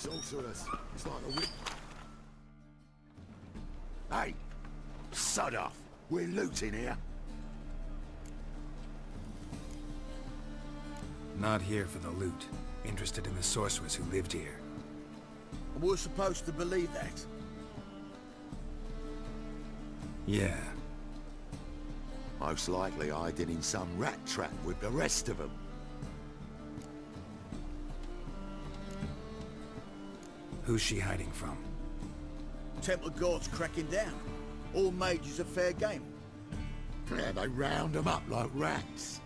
Sorceress. It's like a witch. Hey! Sod off! We're looting here. Not here for the loot. Interested in the sorceress who lived here. And we're supposed to believe that? Yeah. Most likely hiding in some rat trap with the rest of them. Who's she hiding from? Temple guards cracking down. All mages are fair game. Yeah, they round them up like rats.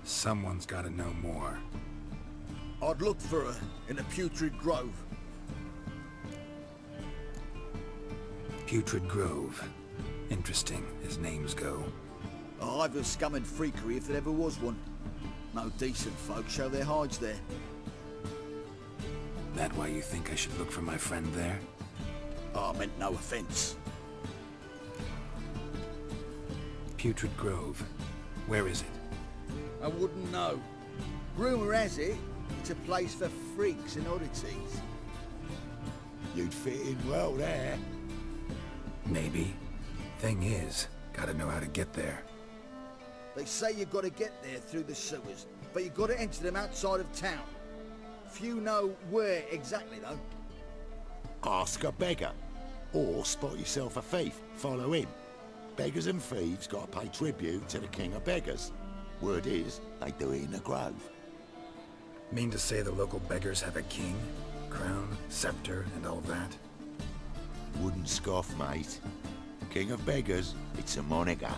Someone's gotta know more. I'd look for her in a putrid grove. Putrid Grove. Interesting, as names go. A hive of scum and freakery if there ever was one. No decent folk show their hides there. That why you think I should look for my friend there? I meant no offense. Putrid Grove. Where is it? I wouldn't know. Rumour has it, it's a place for freaks and oddities. You'd fit in well there. Maybe. Thing is, gotta know how to get there. They say you gotta get there through the sewers, but you gotta enter them outside of town. Few know where exactly, though. Ask a beggar. Or spot yourself a thief. Follow him. Beggars and thieves gotta pay tribute to the king of beggars. Word is, they do it in the grove. Mean to say the local beggars have a king? Crown, scepter, and all that? Wouldn't scoff, mate. King of beggars, it's a moniker.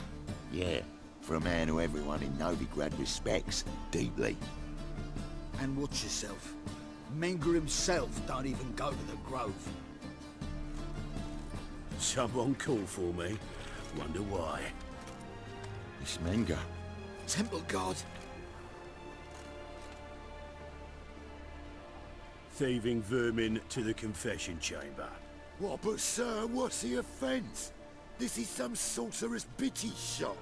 Yeah, for a man who everyone in Novigrad respects deeply. And watch yourself. Menger himself don't even go to the grove. Someone called for me. Wonder why. It's Menger. Temple guard. Thieving vermin to the confession chamber. What, but sir, what's the offence? This is some sorceress bitty shop.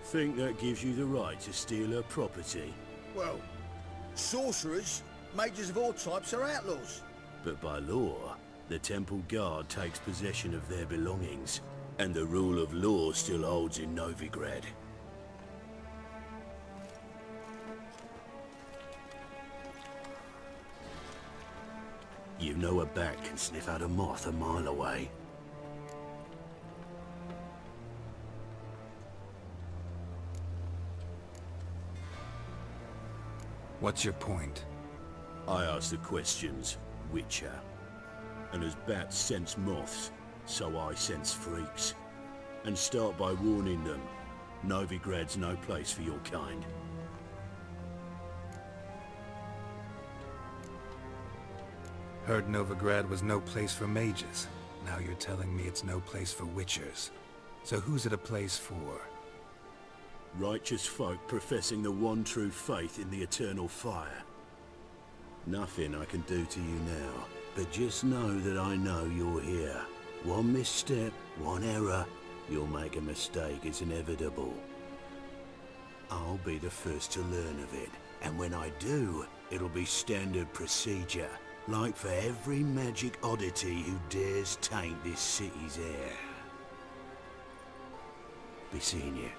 Think that gives you the right to steal her property. Well, sorcerers, mages of all types are outlaws. But by law, the temple guard takes possession of their belongings. And the rule of law still holds in Novigrad. You know a bat can sniff out a moth a mile away. What's your point? I ask the questions, Witcher. And as bats sense moths, so I sense freaks. And start by warning them, Novigrad's no place for your kind. Heard Novigrad was no place for mages. Now you're telling me it's no place for witchers. So who's it a place for? Righteous folk professing the one true faith in the eternal fire. Nothing I can do to you now, but just know that I know you're here. One misstep, one error, you'll make a mistake, it's inevitable. I'll be the first to learn of it, and when I do, it'll be standard procedure. Like for every magic oddity who dares taint this city's air. Be seeing you.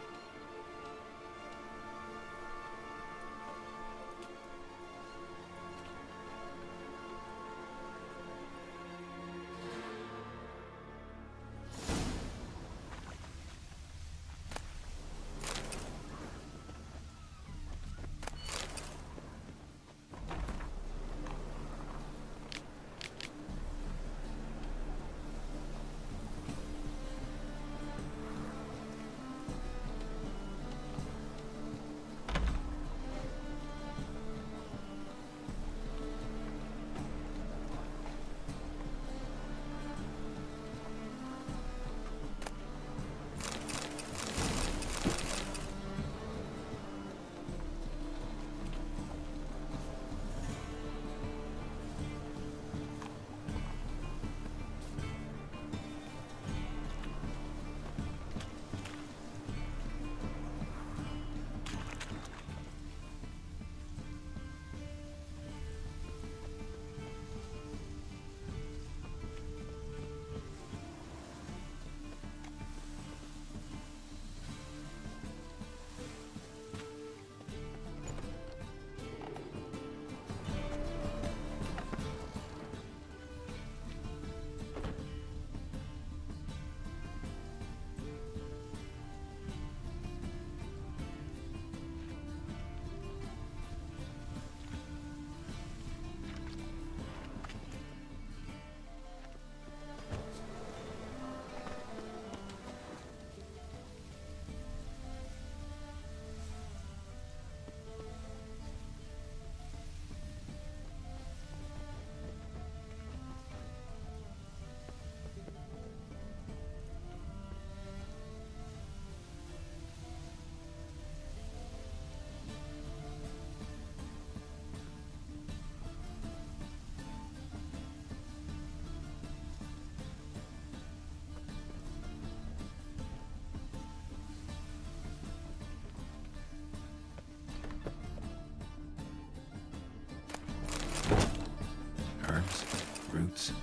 roots?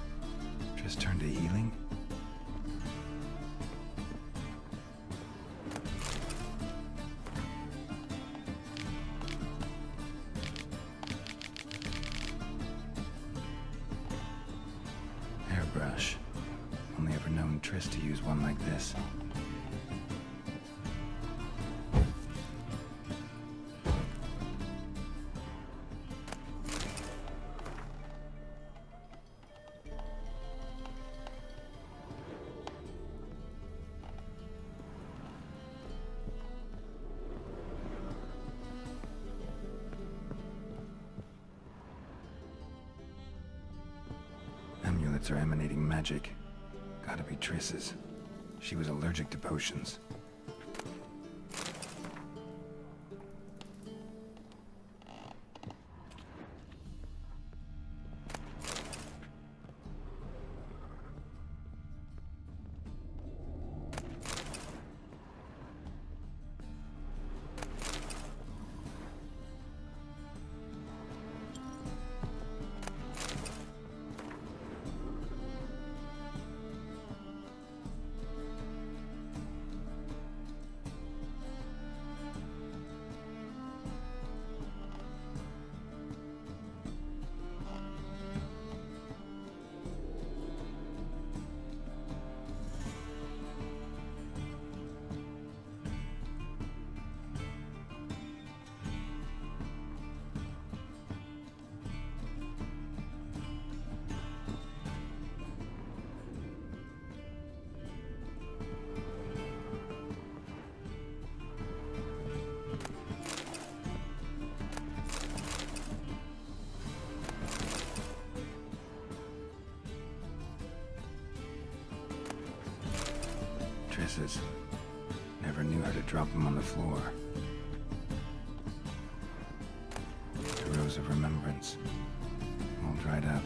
Just turn to healing? Hairbrush. Only ever known Triss to use one like this. Amulets are emanating magic. Gotta be Triss's. She was allergic to potions. Triss's. Never knew how to drop them on the floor. The Rose of Remembrance. All dried up.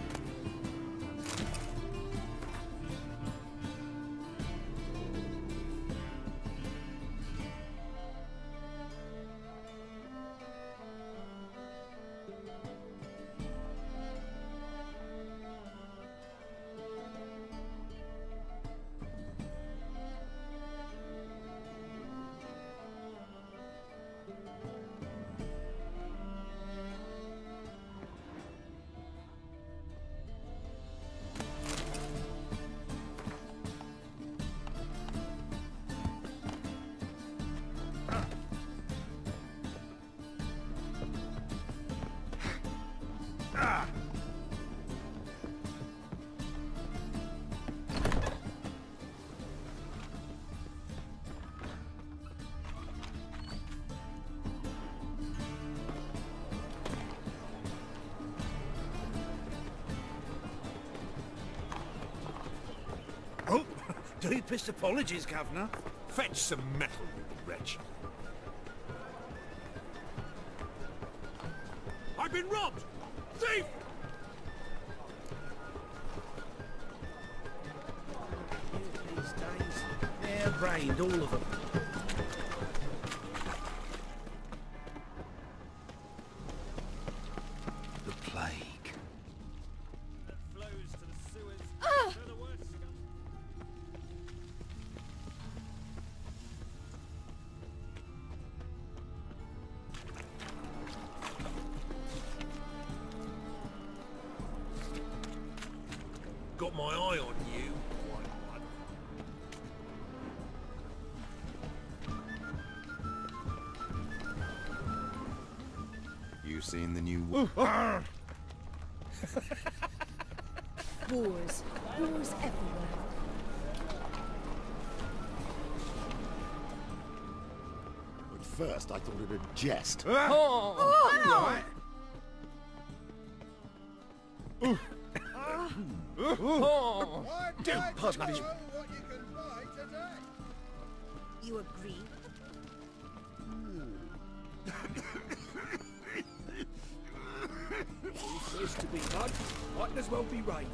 Oh, deepest apologies, Governor. Fetch some metal, you wretch. I've been robbed! Thief! These days, they're rained, all of them. The plague. It flows to the sewers. They're the worst scum. Got my eye on you, white one. You seen the new... Wars. Wars everywhere. At first, I thought it a jest. Don't puzzle me. what you can buy today. You agree? If there's to be mud, might as well be rain.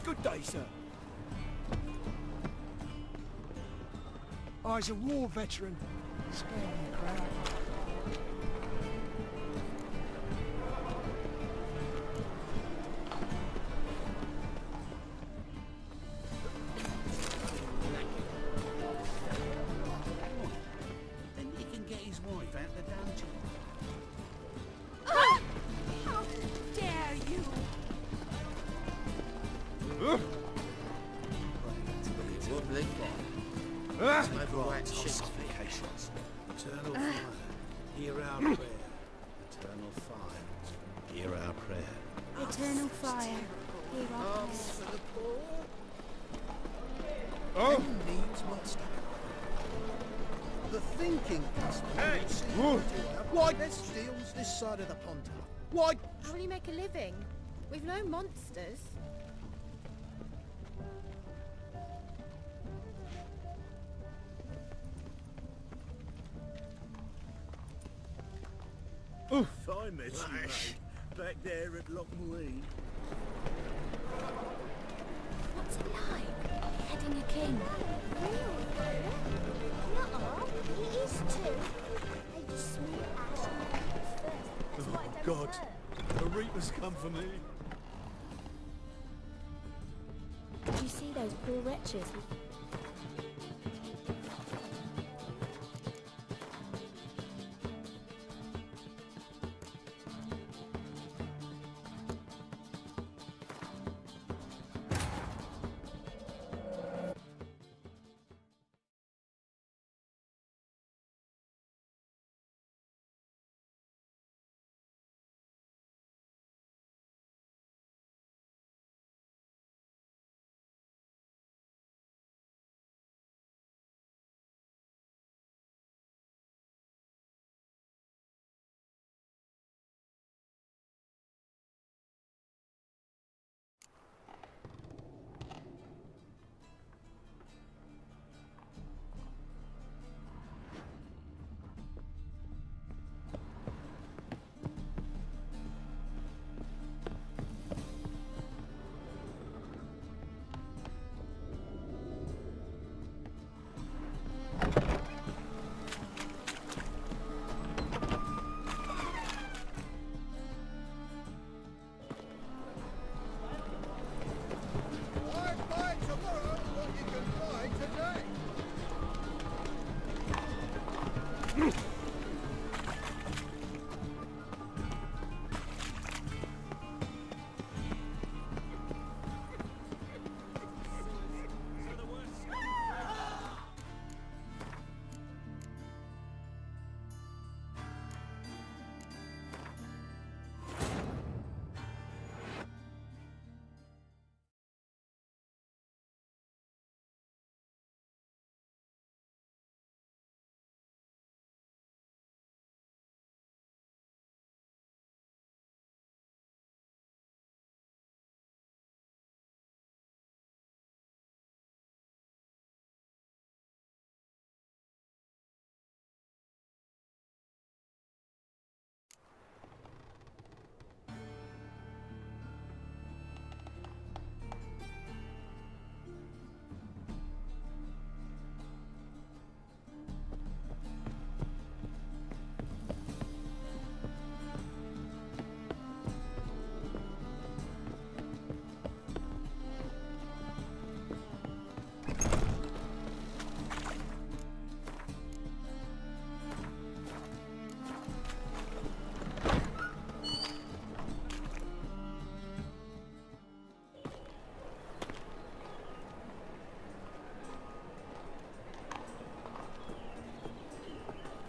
Good day, sir. I's a war veteran. Spare me, crowd. shit. Eternal fire, hear our prayer. Eternal fire, hear our prayer. Eternal fire. Hear our prayer. Oh! Needs must. The thinking customer will see why there's steals this side of the pond. Why? How will you make a living? We've no monsters. Fine mess you made. Back there at Lochmarine. What's it like? Heading a king? Nuh-uh. He is too. They just smear ash on the people's first. That's why it don't God. hurt. The Reapers come for me. Did you see those poor wretches?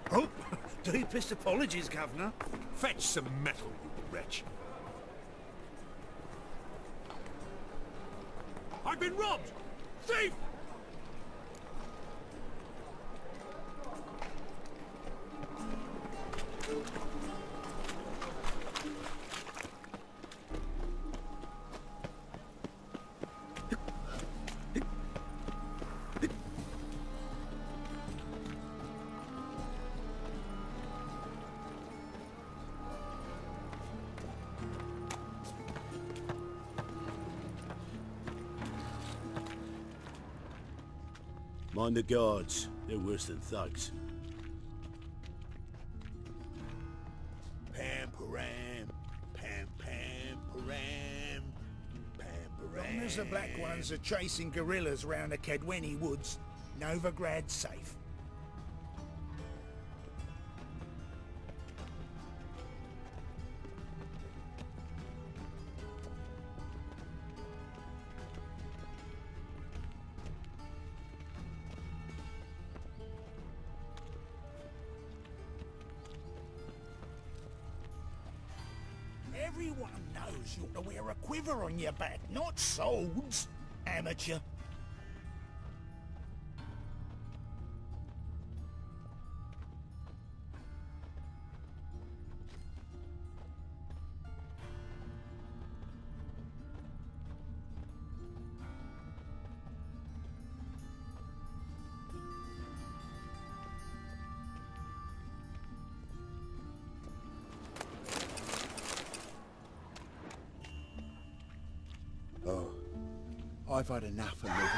Oh, deepest apologies, Governor. Fetch some metal, you wretch. I've been robbed! Thief! Mind the guards. They're worse than thugs. Pam param, pam pam param, pam param. Long as the Black Ones are chasing guerrillas round the Kedweni woods, Novigrad's safe. Everyone knows you ought to wear a quiver on your back, not swords, amateur. Oh, I've had enough of living.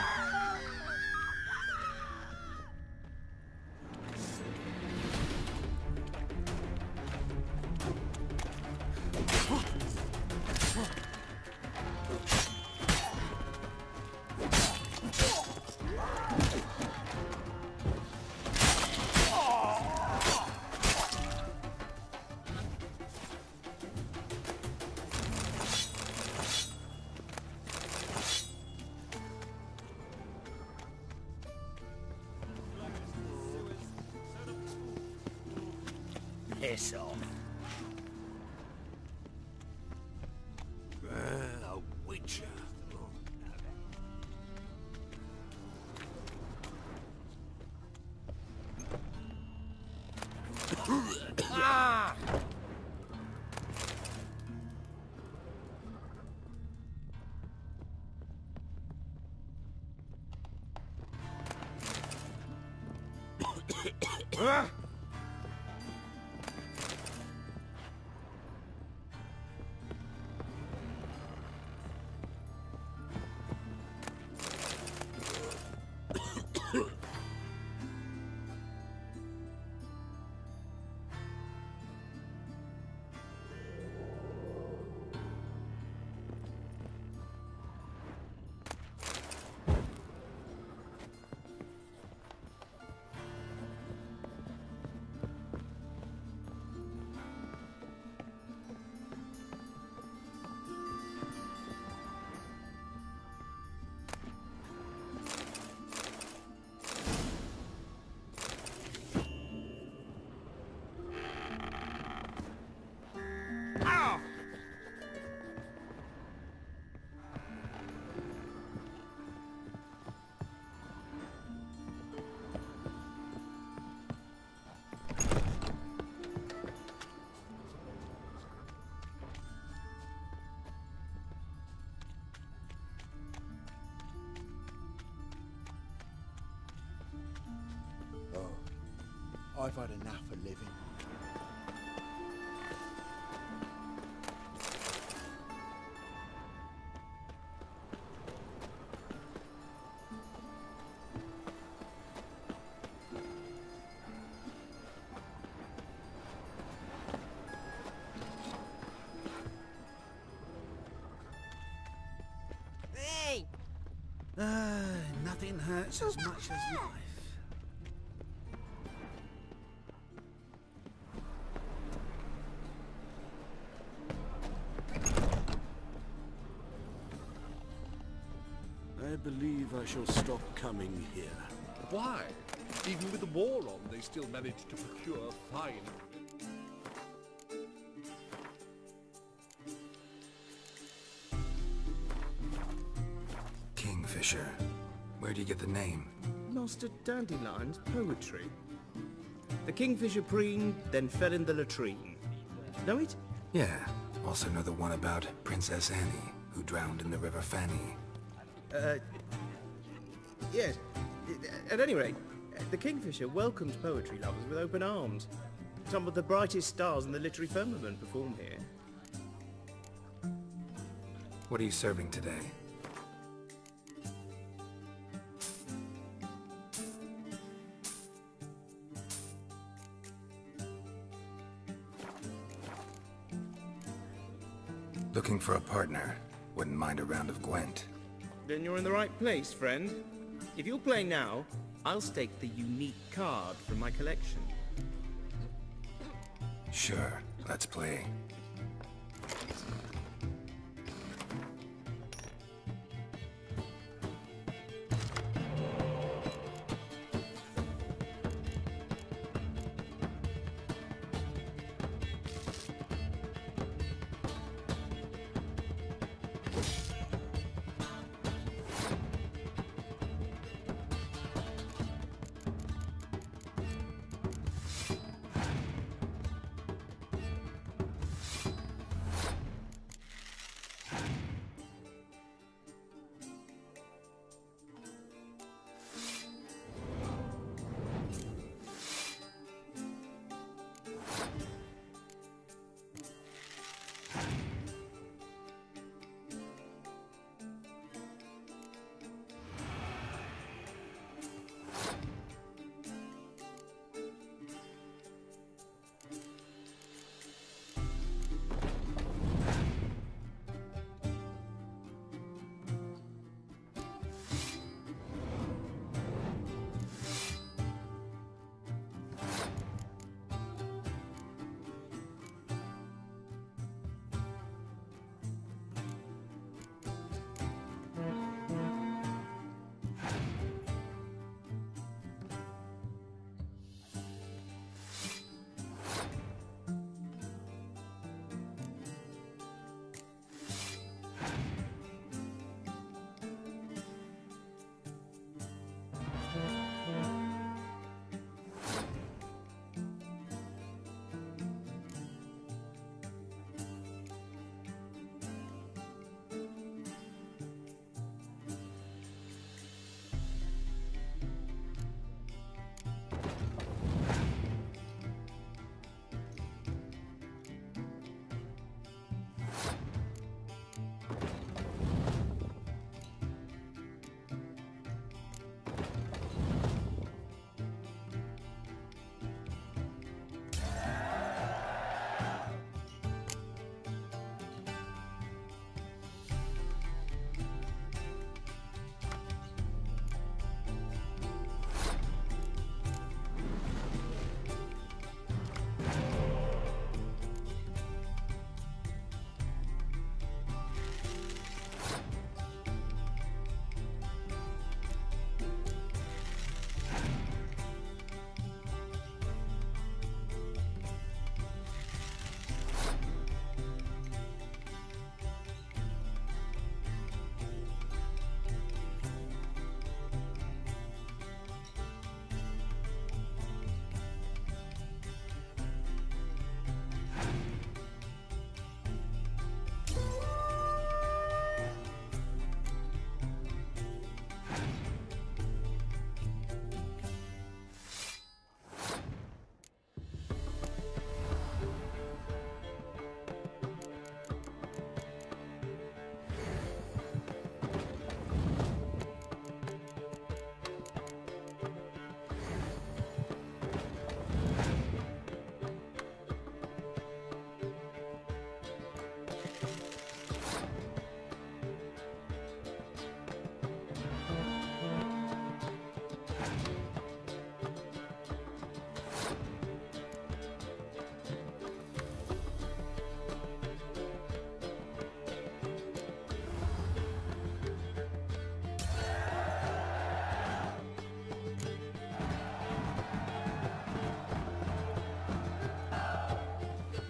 Piss off. A witcher. Ah! I've had enough of living. Hey! Nothing hurts as much as life. I believe I shall stop coming here. Why? Even with the war on, they still manage to procure fine. Kingfisher. Where do you get the name? Lost at Dandelion's poetry. The kingfisher preened, then fell in the latrine. Know it? Yeah. Also know the one about Princess Annie, who drowned in the River Fanny. Yes. At any rate, the Kingfisher welcomes poetry lovers with open arms. Some of the brightest stars in the literary firmament perform here. What are you serving today? Looking for a partner. Wouldn't mind a round of Gwent. Then you're in the right place, friend. If you'll play now, I'll stake the unique card from my collection. Sure, let's play.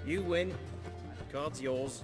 You win. Card's yours.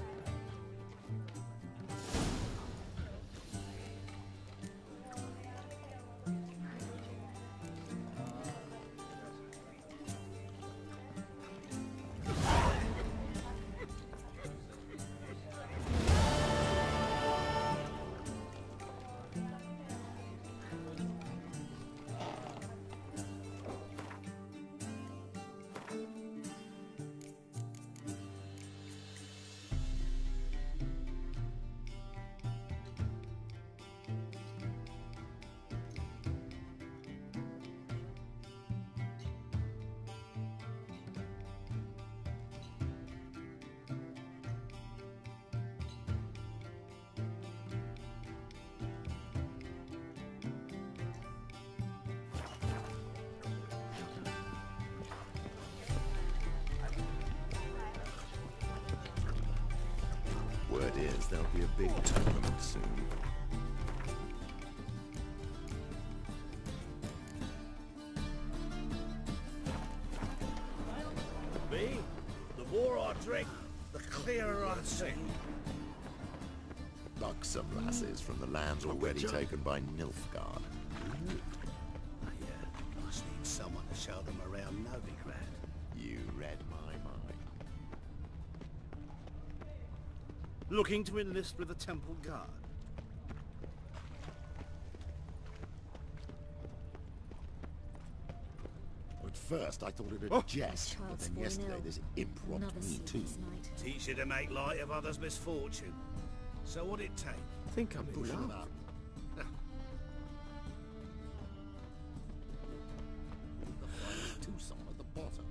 Word is there'll be a big tournament soon. Me? The more I drink, the clearer I see. Buxom lasses from the lands already taken by Nilfgaard. Must need someone to show them around Novigrad. You read my mind. Looking to enlist with the Temple Guard. At first I thought it a jest, but Child's then fallen yesterday ill. this imp robbed Another me too. sleepless night. Teach you to make light of others' misfortune. So what'd it take? I think I'm in Pushing love. them up. The final Tucson at the bottom.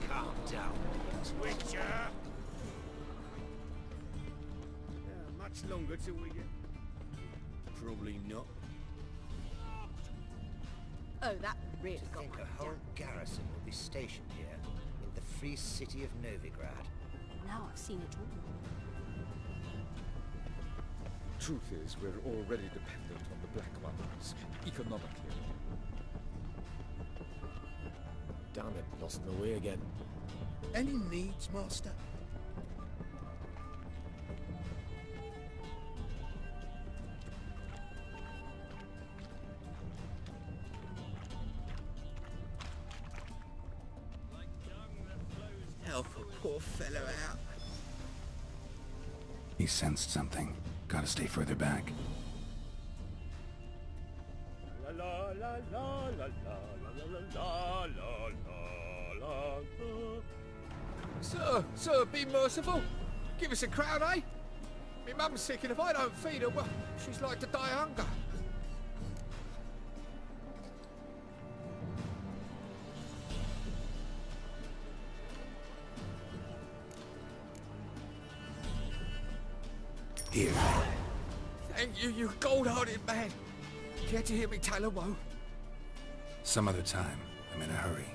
Calm down, Twitcher! Much longer till we get... Probably not. Oh, that really To got think my a whole garrison will be stationed here in the free city of Novigrad. Now I've seen it all. Truth is, we're already dependent on the Black Ones, economically. Damn it, lost my way again. Any needs, Master? Help a poor fellow out. He sensed something. Gotta stay further back. La la la la la la la la la la la. Sir, be merciful. Give us a crown, eh? My mum's sick, and if I don't feed her, well, she's like to die of hunger. Here. Thank you, you gold-hearted man. Care to hear me tell a woe? Some other time. I'm in a hurry.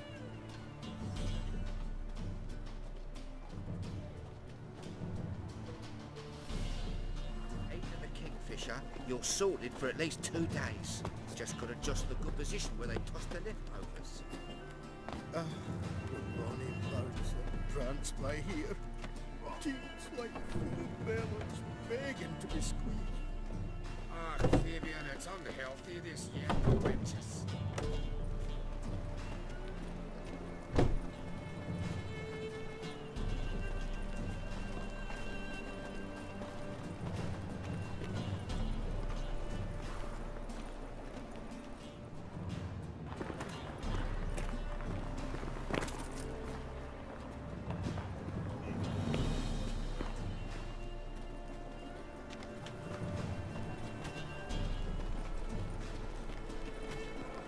Ain't the Kingfisher, you're sorted for at least 2 days. Just gotta adjust the good position where they toss the leftovers. The bonny birds that prance by here. Teeth like full bellows, begging to be squeezed. Ah, Fabian, it's unhealthy this year, the winters.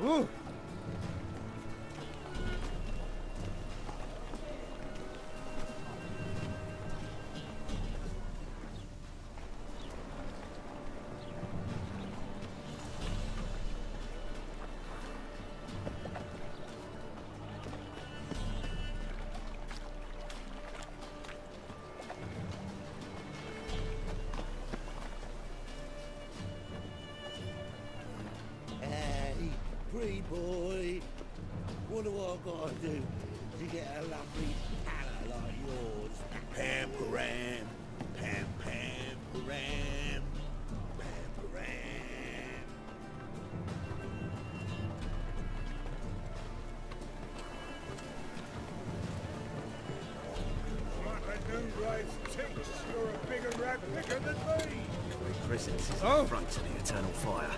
Ooh. boy. What do I gotta do to get a lovely palla like yours? Pam-param, pam-pam-param, pam-param. You're a bigger rat picker than me. Presence is an affront to the eternal fire.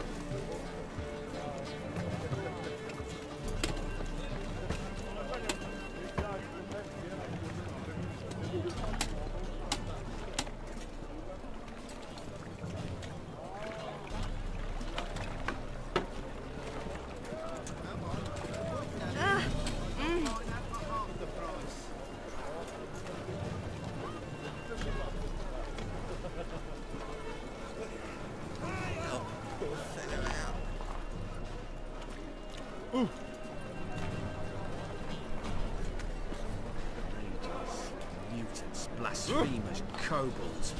Mutants, blasphemers, kobolds.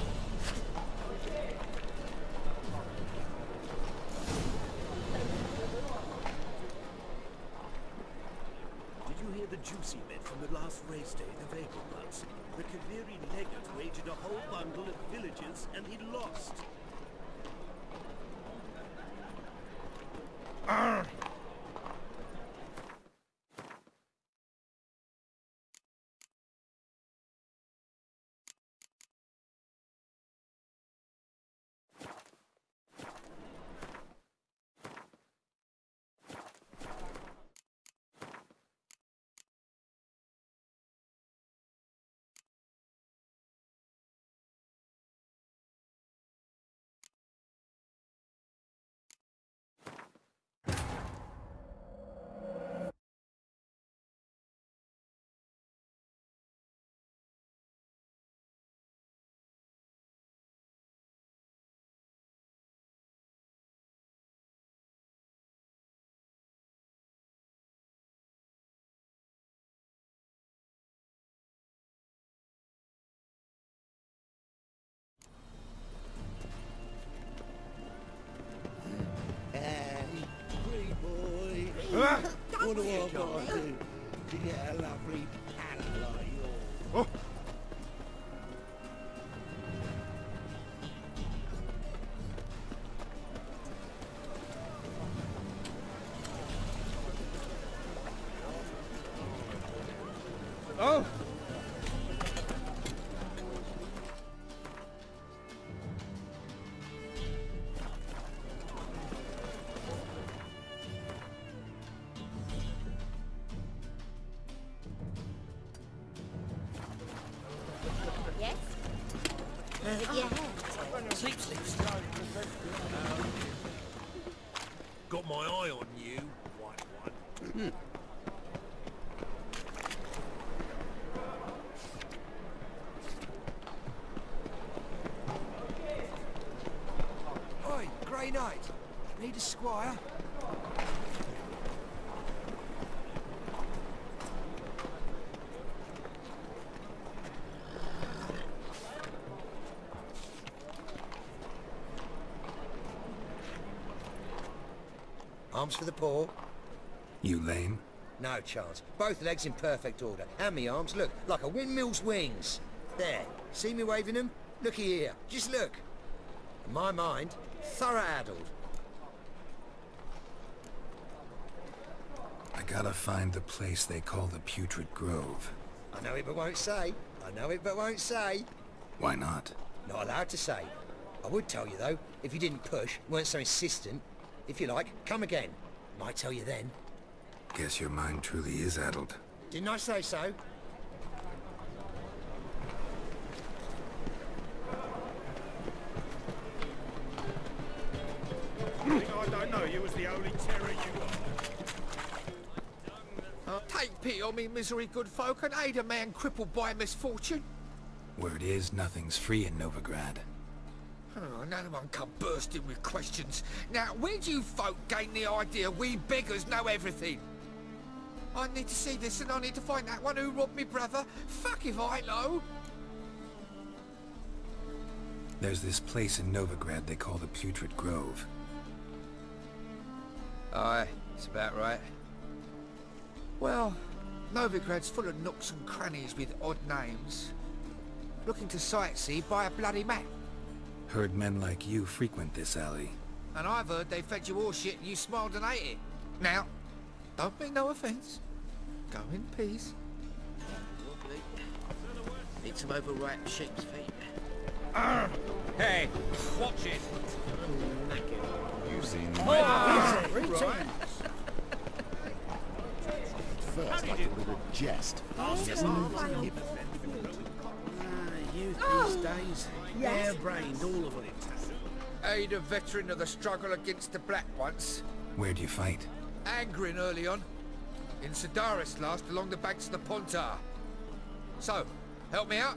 Did you hear the juicy bit from the last race day in the Vaporbuds? The Kaviri legate wagered a whole bundle of villagers and he lost. What do I gotta do to get a lovely palla like yours? Oh! Yes? Yeah. Sleep. Got my eye on you, white one. Oi, Grey Knight. Need a squire? Arms for the poor. You lame? No chance. Both legs in perfect order. And me arms, look, like a windmill's wings. There. See me waving them? Looky here. Just look. In my mind, thorough addled. I gotta find the place they call the Putrid Grove. I know it but won't say. I know it but won't say. Why not? Not allowed to say. I would tell you though, if you didn't push, weren't so insistent. If you like, come again. Might tell you then. Guess your mind truly is addled. Didn't I say so? I don't know, you was the only terror you got. Take pity on me, misery, good folk, and aid a man crippled by misfortune. Word is, nothing's free in Novigrad. Oh, no one come bursting with questions. Now, where do you folk gain the idea we beggars know everything? I need to see this and I need to find that one who robbed me brother. Fuck if I know. There's this place in Novigrad they call the Putrid Grove. Aye, That's about right. Well, Novigrad's full of nooks and crannies with odd names. Looking to sightsee, buy a bloody map. Heard men like you frequent this alley. And I've heard they fed you all shit and you smiled and ate it. Now, don't mean no offence. Go in peace. Need some overripe sheep's feet. Hey, watch it. You've seen them. First, I thought it a jest. Youth these days. Hair-brained, all of it. Aid a veteran of the struggle against the Black once. Where'd you fight? Angering early on. In Sedaris last, along the banks of the Pontar. So, help me out?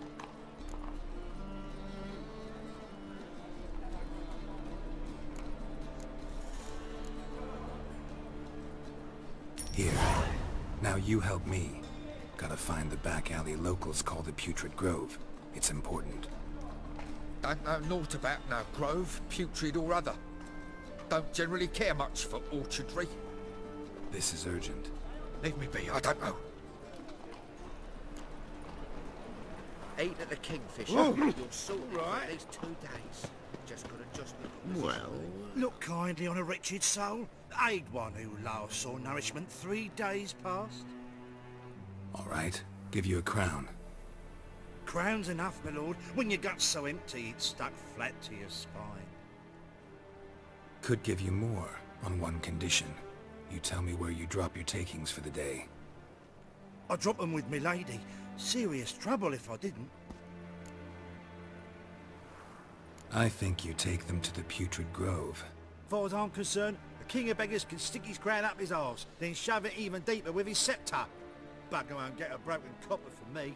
Here. Now you help me. Gotta find the back alley locals call the Putrid Grove. It's important. Don't know naught about no grove, putrid or other. Don't generally care much for orchardry. This is urgent. Leave me be, I don't know. Eat at the Kingfisher. You'll sort it for at least 2 days. Just gotta adjust me. Well, look kindly on a wretched soul. Aid one who last saw nourishment 3 days past. All right. Give you a crown. Crown's enough, my lord, when your gut's so empty it's stuck flat to your spine. Could give you more, on one condition. You tell me where you drop your takings for the day. I'd drop them with me lady. Serious trouble if I didn't. I think you take them to the Putrid Grove. As far as I'm concerned, the king of beggars can stick his crown up his arse, then shove it even deeper with his scepter. Bugger won't get a broken copper from me.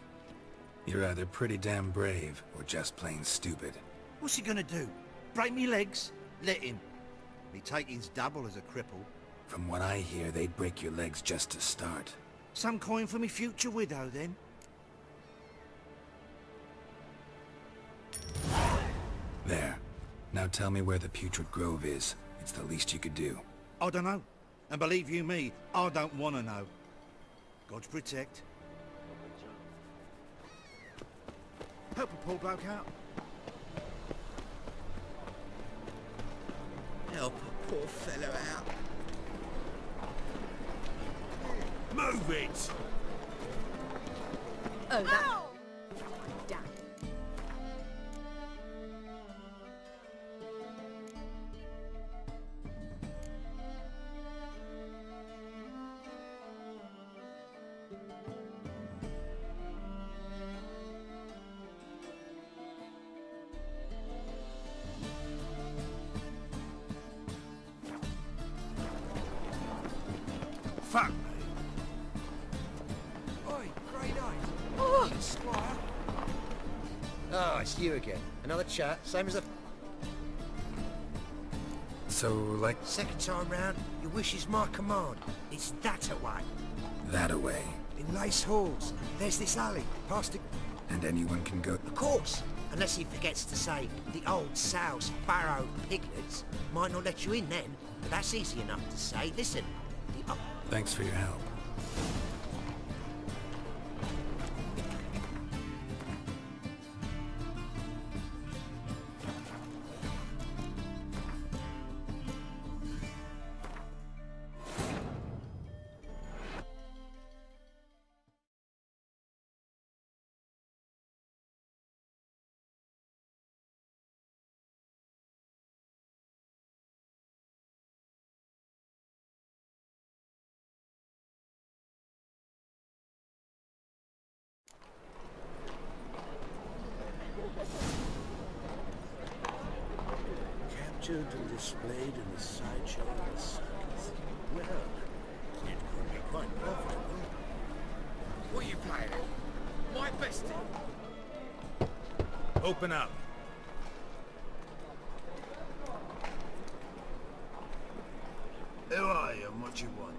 You're either pretty damn brave, or just plain stupid. What's he gonna do? Break me legs? Let him. Me taking's double as a cripple. From what I hear, they'd break your legs just to start. Some coin for me future widow, then? There. Now tell me where the Putrid Grove is. It's the least you could do. I don't know. And believe you me, I don't want to know. God protect. Help a poor bloke out. Help a poor fellow out. Move it! Oh, that... Damn. Fuck me. Oi, grey night. Oh, Squire. Oh, it's you again. Another chat, same as the... So, like... Second time round, your wish is my command. It's that away. that away? In Lace Halls. There's this alley, past the... And anyone can go... Of course. Unless he forgets to say, the old sow sparrow piglets might not let you in then. But that's easy enough to say. Listen, the... Thanks for your help. Captured and displayed in the sideshow of the circus. Well, it could be quite profitable. What are you playing at? My bestie. Open up. Who are you and what do you want?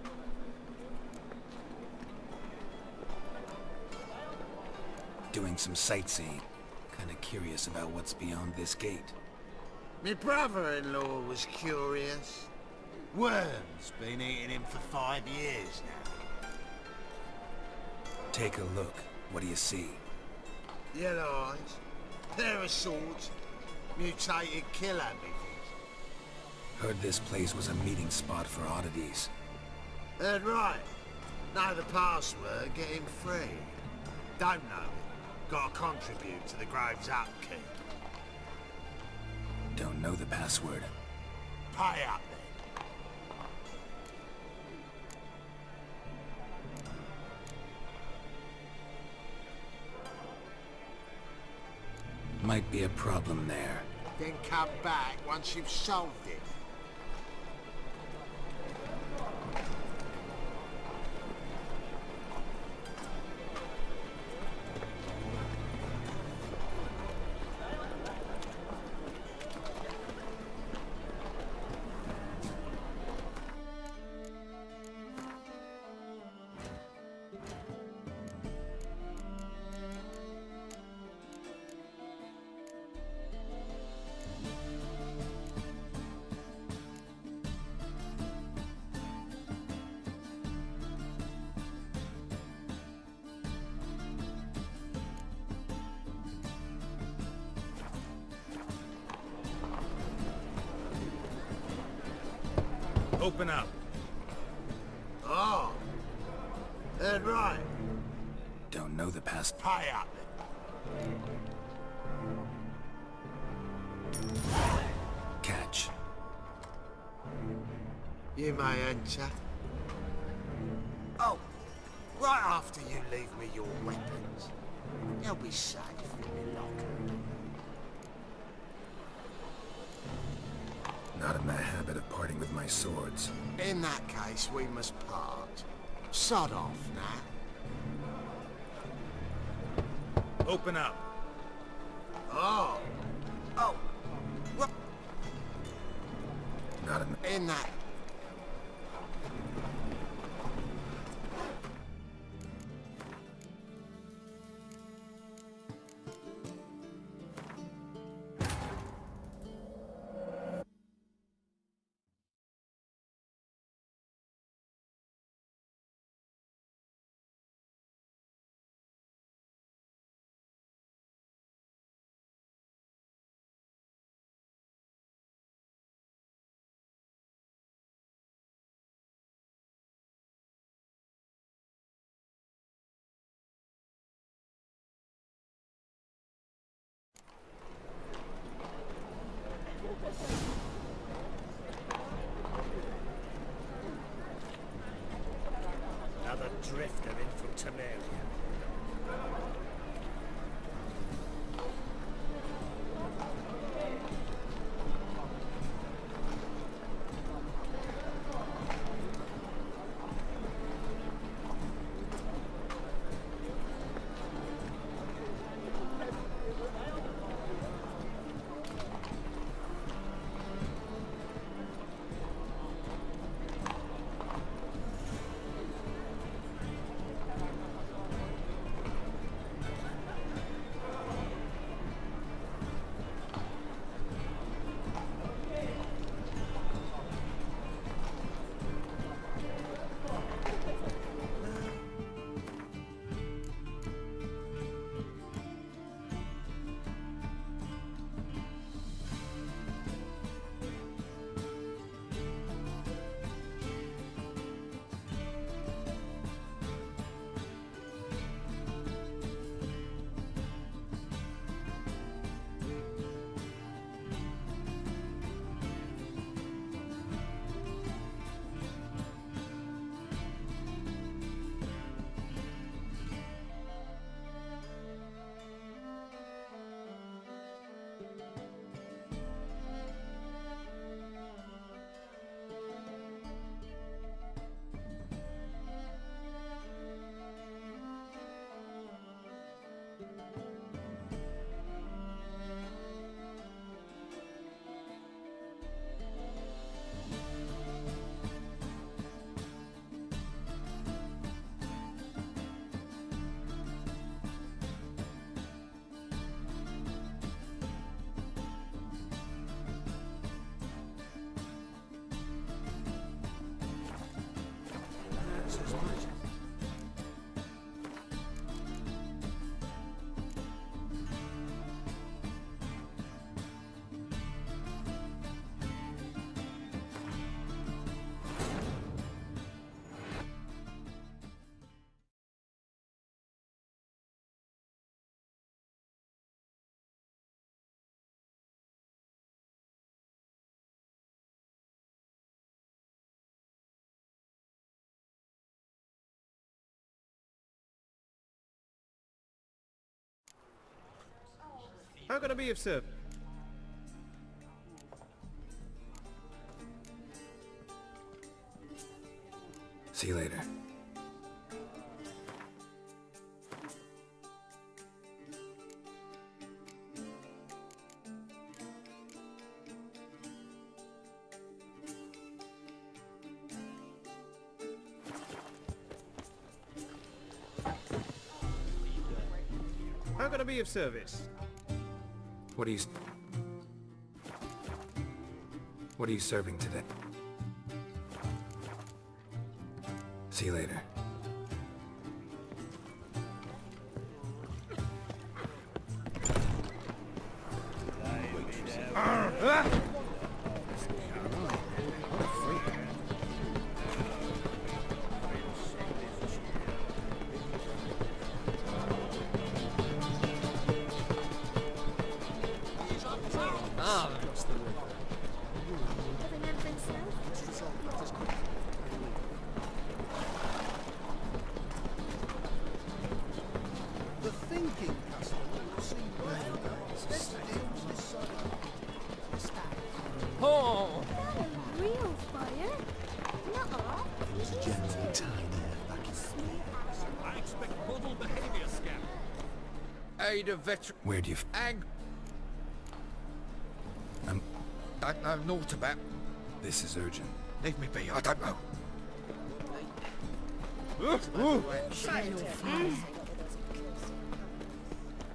Doing some sightseeing. Kinda curious about what's beyond this gate. My brother-in-law was curious. Worms been eating him for 5 years now. Take a look. What do you see? Yellow eyes, pair of swords, mutated killer methods. Heard this place was a meeting spot for oddities. Heard right. Know the password, get him free. Don't know it. Gotta contribute to the Grove's upkeep. Don't know the password. Pay up then. Might be a problem there. Then come back once you've solved it. Open up. Oh. Heard right. Don't know the past. Pay up then. Catch. You may enter. Oh, right after you leave me your weapons. They'll be safe in the locker. Not in the habit of parting with my swords. In that case, we must part. Sod off now. Open up. Oh. Oh. What? Not in that... Another drifter in from Tamaria. How can I be of service? See you later. How can I be of service? What are you serving today? See you later. The thinking customer will see nowadays. Oh! Real fire? Nuh-uh. There's a general time there back in I expect model behavior scan. Aid of veteran. Where do you... Don't know naught about. This is urgent. Leave me be, I don't know.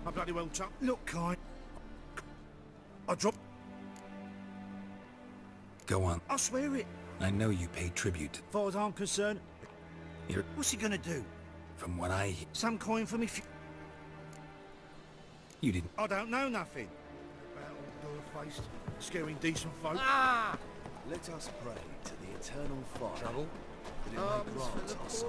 I bloody well chuck. Look, kind. I drop. Go on. I swear it. I know you pay tribute to... As far as I'm concerned, You're... what's he gonna do? From what I... Some coin for me? You didn't... I don't know nothing. About all door-faced, scaring decent folk. Ah! Let us pray to the eternal fire. Trouble. That it may grant us.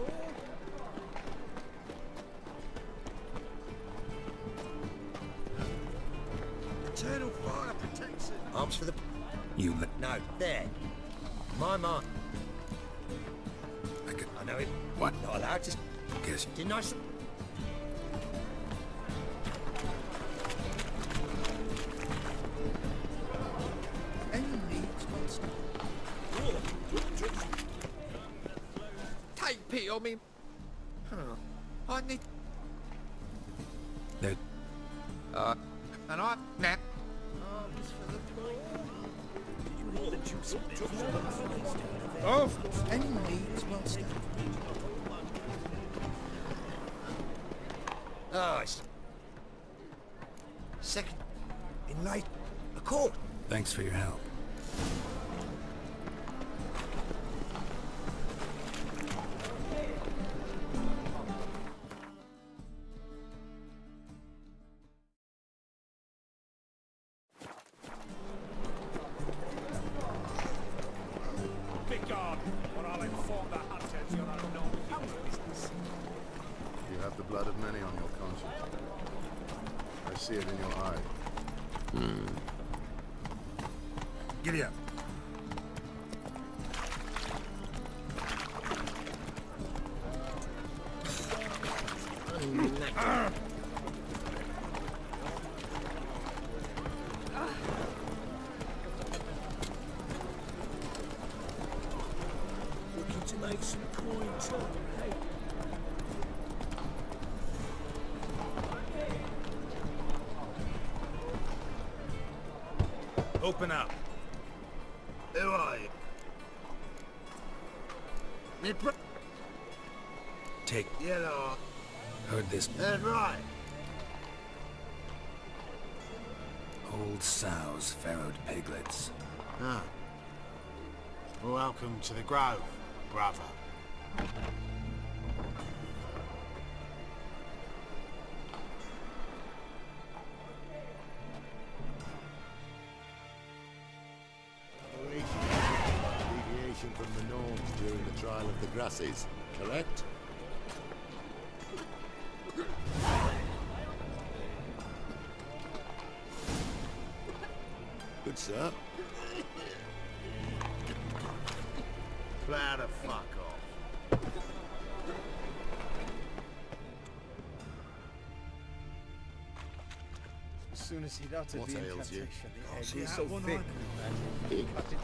Eternal fire protects it. Arms for the... You... No, there. My mark. I know it. What? Not allowed to... Guess... Didn't I... Take pity on me. I need... There... And I... Nah. Arms for the poor. Did you hear the juicy bit from the last race day? Oh! Any needs must have. Ah, it's... Second... In late... A court. Thanks for your help. Begone, or I'll inform the hunters you're a no business. You have the blood of many on your conscience. I see it in your eye. Giddy up. Looking to make some coin, too, hey? Open up. Who are you? Me bro... Take... Yellow. Heard this... Heard right. Old sows, farrowed piglets. Ah. Welcome to the Grove, brother. deviation from the norms during the trial of the Grasses, correct? Good, sir. Plow the fuck off. soon as he'd uttered What the ails you? incantation, the Can't egg see was out so one thick eye. and cut it.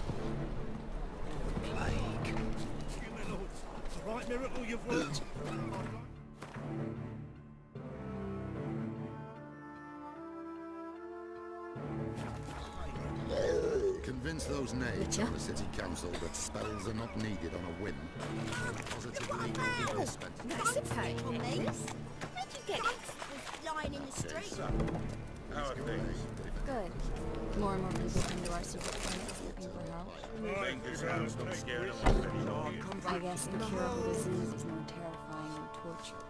Plague. Right miracle you've worked. Convince those knaves on the city council that spells are not needed on a whim. Positively will be dispensed. That's a pain. Where'd you get it? Lying in the street. How are things? Good. More and more people come to our secret clinics looking for help. Fingers crossed, don't scare them anymore. I guess incurable disease is more terrifying than torture.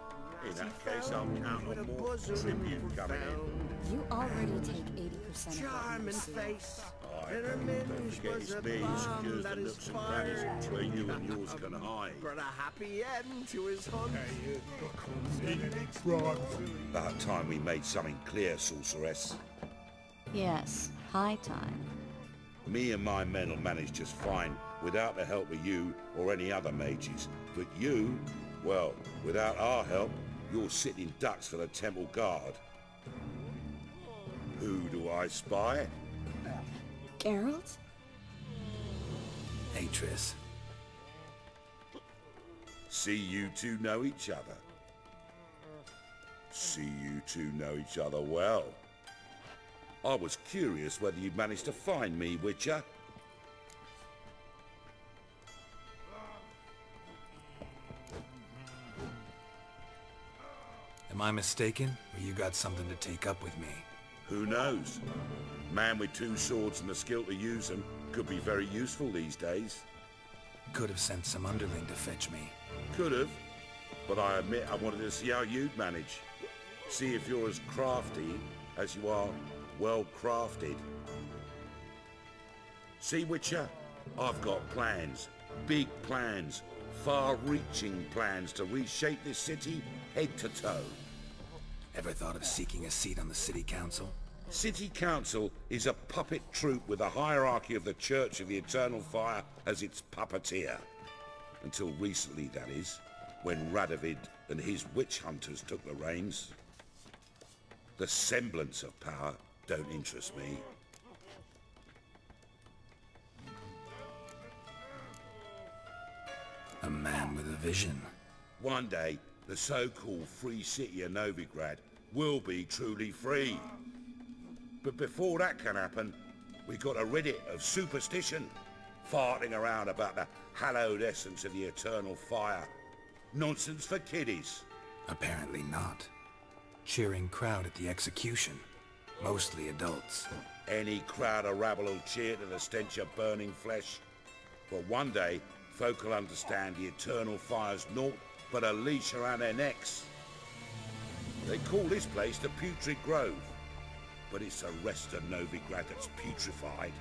In that case, I'll count on more tribute coming in. You already take 80% of what you Charming receive. face. Aye, don't forget it's me who secures the nooks and crannies where you and yours can hide. But a happy end to his hunt. About time we made something clear, sorceress. Yes, high time. Me and my men will manage just fine without the help of you or any other mages. But you, well, without our help, you're sitting ducks for the temple guard. Who do I spy? Geralt? Hey, Triss. See you two know each other. See you two know each other well. I was curious whether you'd managed to find me, Witcher. Am I mistaken, or you got something to take up with me? Who knows? Man with two swords and the skill to use them could be very useful these days. Could have sent some underling to fetch me. Could have, but I admit I wanted to see how you'd manage. See if you're as crafty as you are well crafted. See, Witcher, I've got plans, big plans, far-reaching plans to reshape this city head to toe. Ever thought of seeking a seat on the city council? City Council is a puppet troupe with a hierarchy of the Church of the Eternal Fire as its puppeteer. Until recently, that is, when Radovid and his witch hunters took the reins. The semblance of power don't interest me. A man with a vision. One day, the so-called free city of Novigrad will be truly free. But before that can happen, we got rid of superstition, farting around about the hallowed essence of the eternal fire. Nonsense for kiddies. Apparently not. Cheering crowd at the execution. Mostly adults. Any crowd of rabble will cheer to the stench of burning flesh. But one day, folk will understand the eternal fire's naught but a leash around their necks. They call this place the Putrid Grove, but it's the rest of Novigrad that's putrefied.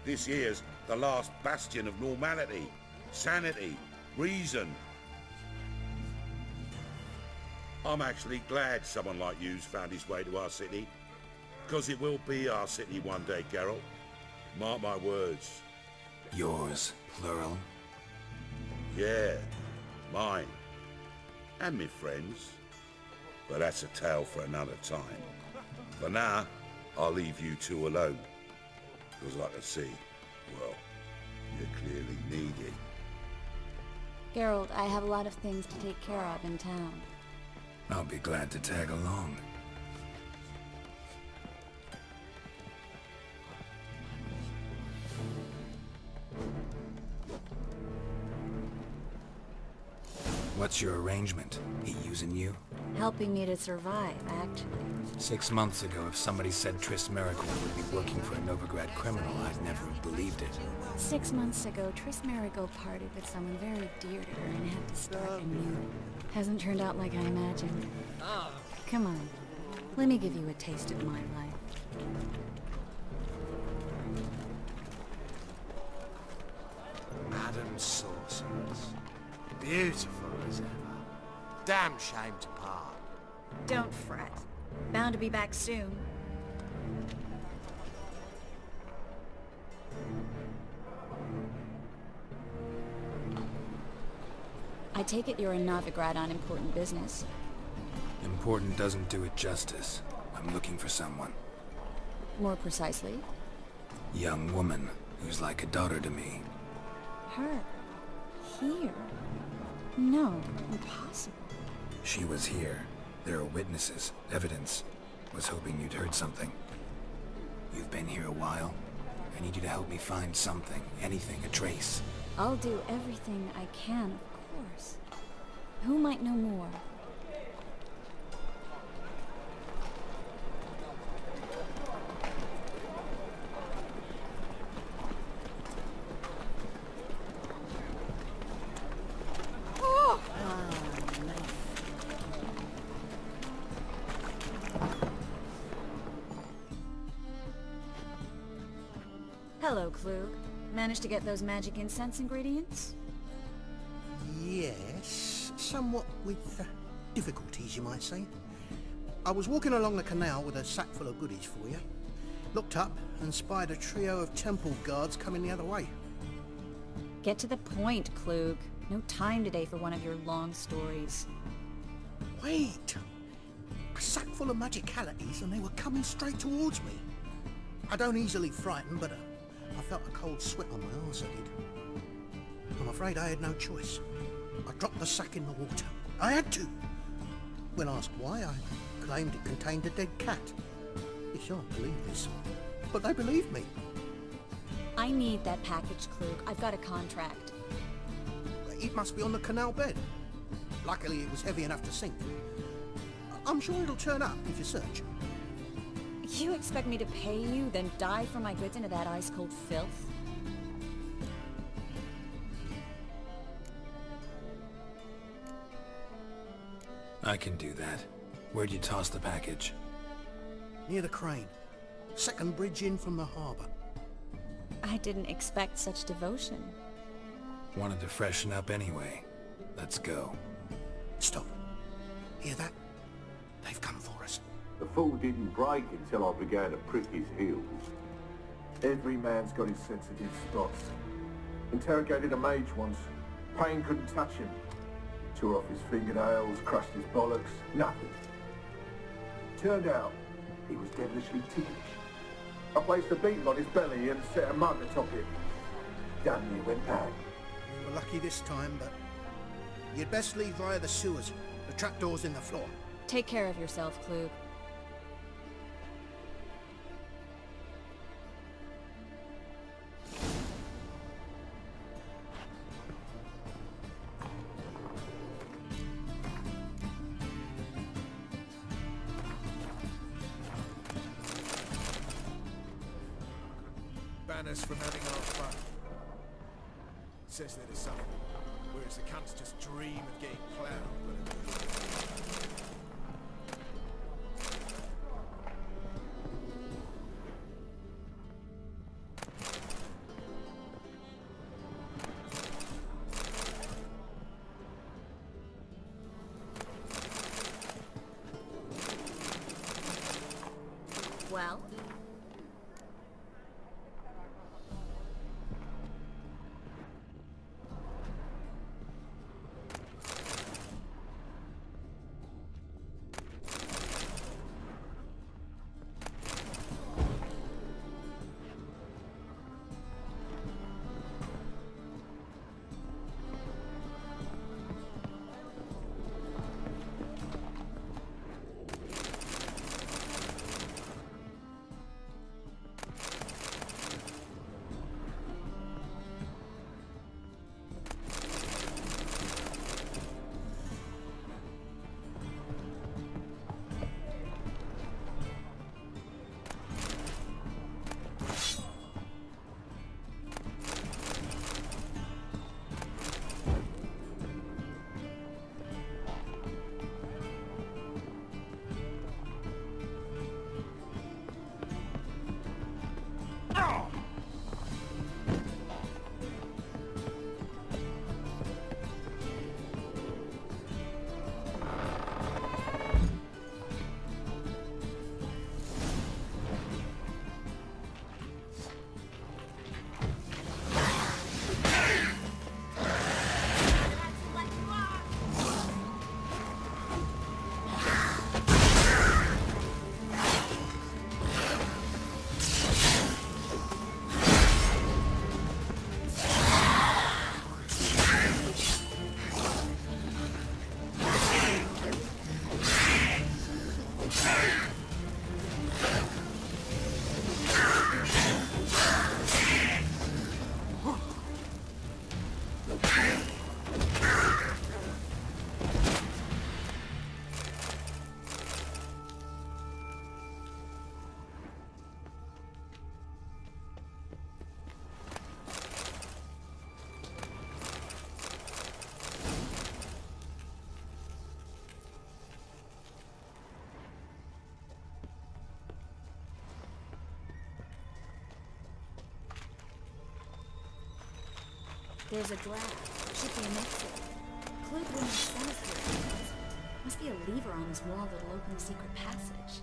This here's the last bastion of normality, sanity, reason. I'm actually glad someone like you's found his way to our city, because it will be our city one day, Geralt. Mark my words. Yours, plural? Yeah, mine. And me friends. But that's a tale for another time. For now, I'll leave you two alone. Because like I see, well, you're clearly needed. Geralt, I have a lot of things to take care of in town. I'll be glad to tag along. What's your arrangement? He using you? Helping me to survive, actually. 6 months ago, if somebody said Triss Merigold would be working for a Novigrad criminal, I'd never have believed it. 6 months ago, Triss Merigold parted with someone very dear to her and had to start anew. Hasn't turned out like I imagined. Come on, let me give you a taste of my life. Madam Sorceress. Beautiful as ever. Damn shame to part. Don't fret. Bound to be back soon. I take it you're in Novigrad on important business. Important doesn't do it justice. I'm looking for someone. More precisely? Young woman who's like a daughter to me. Her? Here? No, impossible. She was here. There are witnesses, evidence. Was hoping you'd heard something. You've been here a while. I need you to help me find something, anything, a trace. I'll do everything I can, of course. Who might know more? Hello, Klug. Managed to get those magic incense ingredients? Yes, somewhat with difficulties, you might say. I was walking along the canal with a sack full of goodies for you. Looked up and spied a trio of temple guards coming the other way. Get to the point, Klug. No time today for one of your long stories. Wait! A sack full of magicalities and they were coming straight towards me. I don't easily frighten, but I felt a cold sweat on my arse, I did. I'm afraid I had no choice. I dropped the sack in the water. I had to. When asked why, I claimed it contained a dead cat. You shan't believe this, but they believed me. I need that package, Klug. I've got a contract. It must be on the canal bed. Luckily, it was heavy enough to sink. I'm sure it'll turn up if you search. You expect me to pay you, then dive for my goods into that ice-cold filth? I can do that. Where'd you toss the package? Near the crane. Second bridge in from the harbour. I didn't expect such devotion. Wanted to freshen up anyway. Let's go. Stop. Hear that? They've come for us. The fall didn't break until I began to prick his heels. Every man's got his sensitive spots. Interrogated a mage once. Pain couldn't touch him. Tore off his fingernails, crushed his bollocks, nothing. Turned out, he was devilishly ticklish. I placed a beetle on his belly and set a mug atop it. Damn near went mad. We were lucky this time, but you'd best leave via the sewers. The trapdoor's in the floor. Take care of yourself, Klug. Ban us from having our fun. Says they're the something, whereas the cunts just dream of getting plowed. Well? There's a draft. Should be an exit. Clue wouldn't have sent us here. Must be a lever on this wall that'll open the secret passage.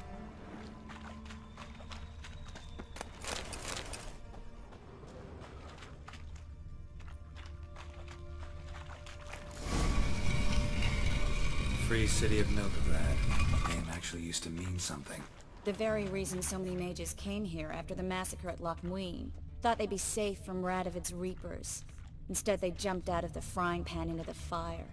Free City of Novigrad. Name actually used to mean something. The very reason so many mages came here after the massacre at Loch Muin. Thought they'd be safe from Radovid's reapers. Instead, they jumped out of the frying pan into the fire.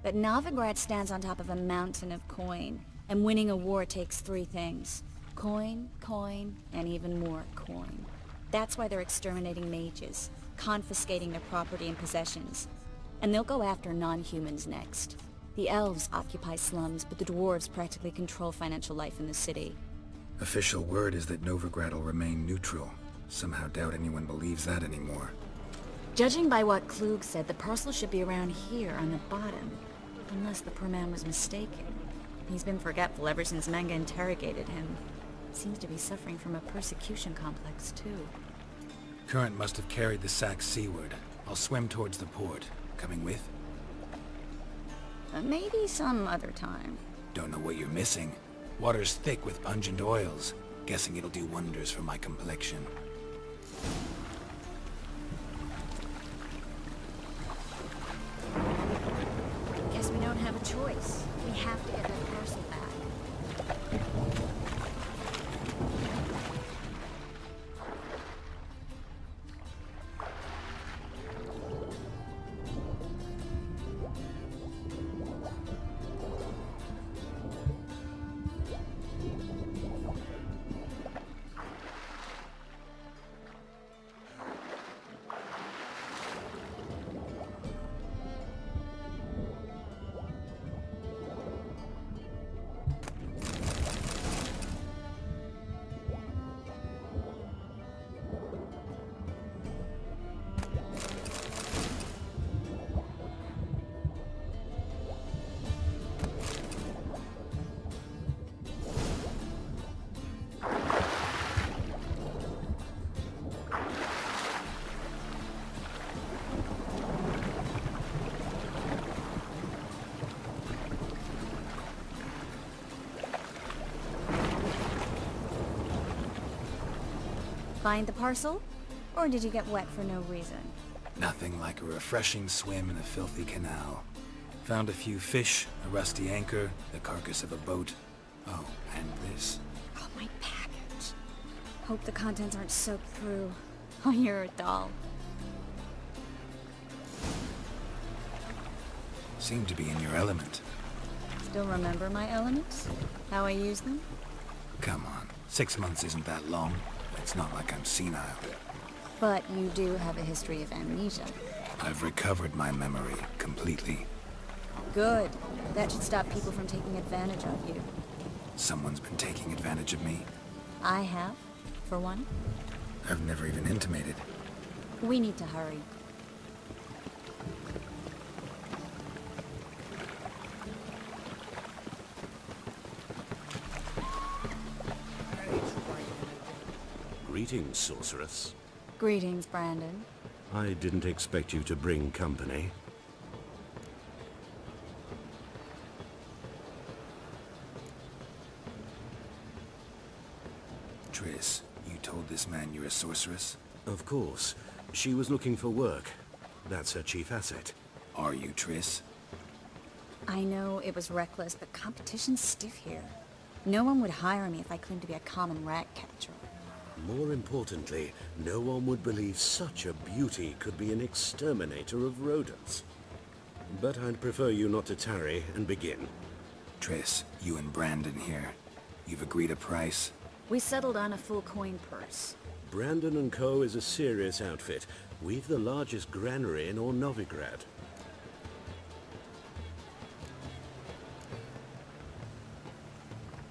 But Novigrad stands on top of a mountain of coin, and winning a war takes 3 things. Coin, coin, and even more coin. That's why they're exterminating mages, confiscating their property and possessions. And they'll go after non-humans next. The elves occupy slums, but the dwarves practically control financial life in the city. Official word is that Novigrad will remain neutral. Somehow doubt anyone believes that anymore. Judging by what Klug said, the parcel should be around here on the bottom. Unless the poor man was mistaken. He's been forgetful ever since Manga interrogated him. Seems to be suffering from a persecution complex, too. Current must have carried the sack seaward. I'll swim towards the port. Coming with? Maybe some other time. Don't know what you're missing. Water's thick with pungent oils. Guessing it'll do wonders for my complexion. Guess we don't have a choice. We have to get that parcel back. Find the parcel? Or did you get wet for no reason? Nothing like a refreshing swim in a filthy canal. Found a few fish, a rusty anchor, the carcass of a boat. Oh, and this. Oh, my package. Hope the contents aren't soaked through. Oh, you're a doll. Seem to be in your element. Still remember my elements? How I use them? Come on, 6 months isn't that long. It's not like I'm senile. But you do have a history of amnesia. I've recovered my memory completely. Good. That should stop people from taking advantage of you. Someone's been taking advantage of me. I have, for one. I've never even intimated. We need to hurry. Greetings, sorceress. Greetings, Brandon. I didn't expect you to bring company. Triss, you told this man you're a sorceress? Of course. She was looking for work. That's her chief asset. Are you, Triss? I know it was reckless, but competition's stiff here. No one would hire me if I claimed to be a common rat catcher. More importantly, no one would believe such a beauty could be an exterminator of rodents. But I'd prefer you not to tarry and begin. Triss, you and Brandon here. You've agreed a price? We settled on a full coin purse. Brandon & Co. is a serious outfit. We've the largest granary in all Novigrad.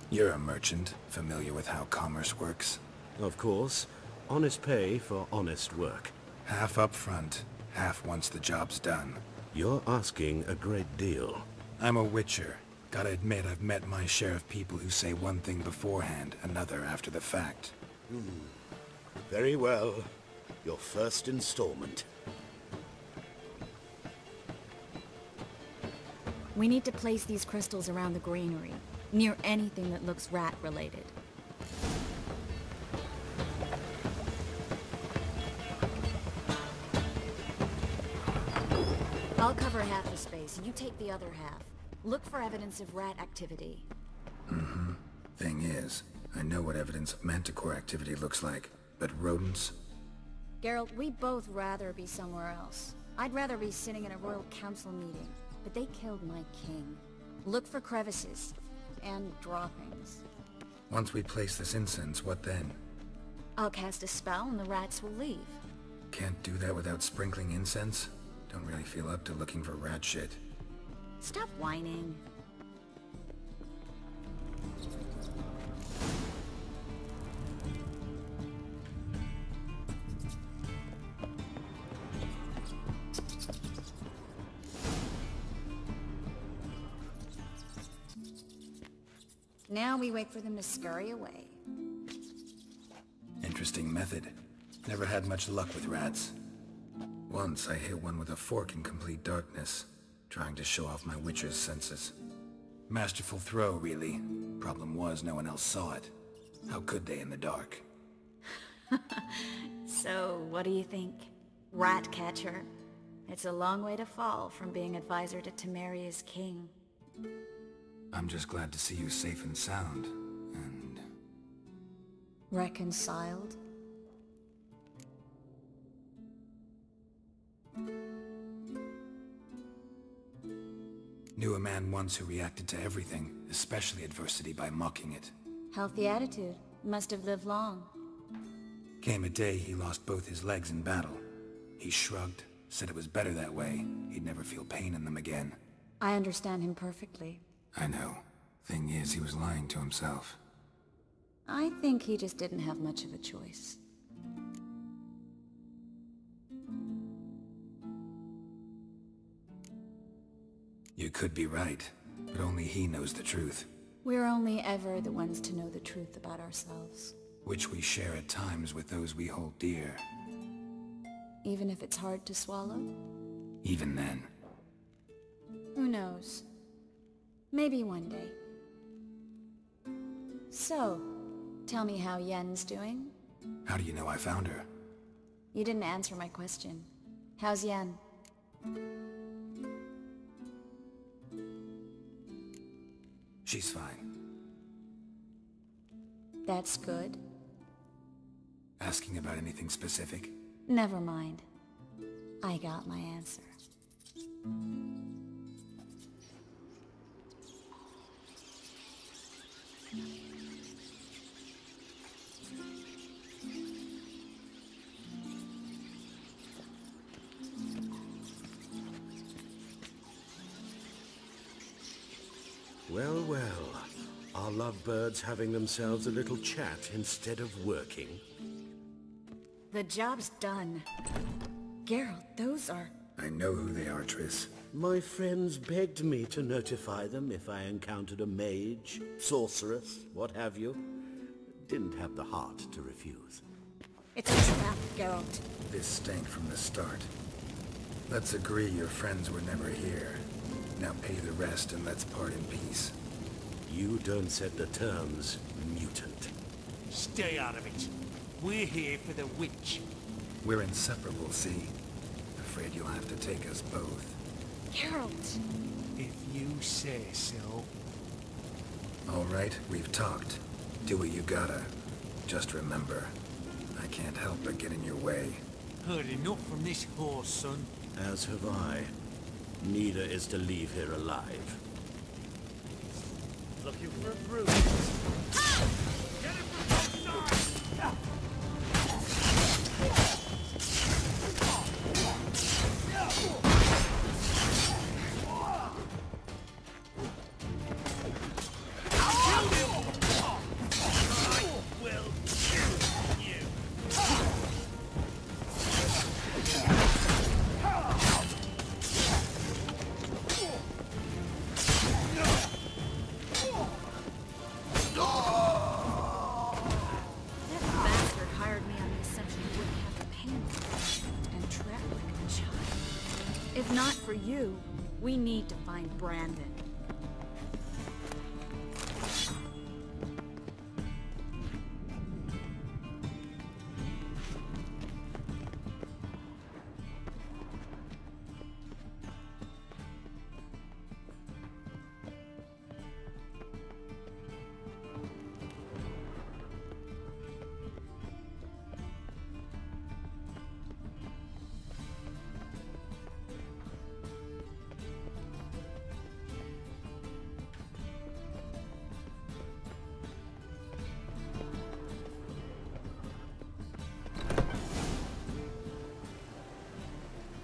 You're a merchant, familiar with how commerce works? Of course. Honest pay for honest work. Half up front, half once the job's done. You're asking a great deal. I'm a witcher. Gotta admit, I've met my share of people who say one thing beforehand, another after the fact. Very well. Your first installment. We need to place these crystals around the granary, near anything that looks rat-related. I'll cover half the space, you take the other half. Look for evidence of rat activity. Mm-hmm. Thing is, I know what evidence of manticore activity looks like, but rodents? Geralt, we'd both rather be somewhere else. I'd rather be sitting in a royal council meeting, but they killed my king. Look for crevices, and droppings. Once we place this incense, what then? I'll cast a spell and the rats will leave. Can't do that without sprinkling incense? Don't really feel up to looking for rat shit. Stop whining. Now we wait for them to scurry away. Interesting method. Never had much luck with rats. Once I hit one with a fork in complete darkness, trying to show off my witcher's senses. Masterful throw, really. Problem was, no one else saw it. How could they in the dark? So, what do you think? Rat catcher? It's a long way to fall from being advisor to Temeria's king. I'm just glad to see you safe and sound, and... Reconciled? Knew a man once who reacted to everything, especially adversity, by mocking it. Healthy attitude. Must have lived long. Came a day he lost both his legs in battle. He shrugged, said it was better that way. He'd never feel pain in them again. I understand him perfectly. I know. Thing is, he was lying to himself. I think he just didn't have much of a choice. You could be right, but only he knows the truth. We're only ever the ones to know the truth about ourselves. Which we share at times with those we hold dear. Even if it's hard to swallow? Even then. Who knows? Maybe one day. So, tell me how Yen's doing? How do you know I found her? You didn't answer my question. How's Yen? She's fine. That's good. Asking about anything specific? Never mind. I got my answer. Well, well. Are lovebirds having themselves a little chat instead of working? The job's done. Geralt, those are... I know who they are, Triss. My friends begged me to notify them if I encountered a mage, sorceress, what have you. Didn't have the heart to refuse. It's a trap, Geralt. This stank from the start. Let's agree your friends were never here. Now pay the rest and let's part in peace. You don't set the terms, mutant. Stay out of it. We're here for the witch. We're inseparable, see? Afraid you'll have to take us both. Geralt! If you say so. All right, we've talked. Do what you gotta. Just remember, I can't help but get in your way. Heard enough from this horse, son. As have I. Neither is to leave here alive. Looking for a bruise. Get it from both sides! If not for you, we need to find Brandon.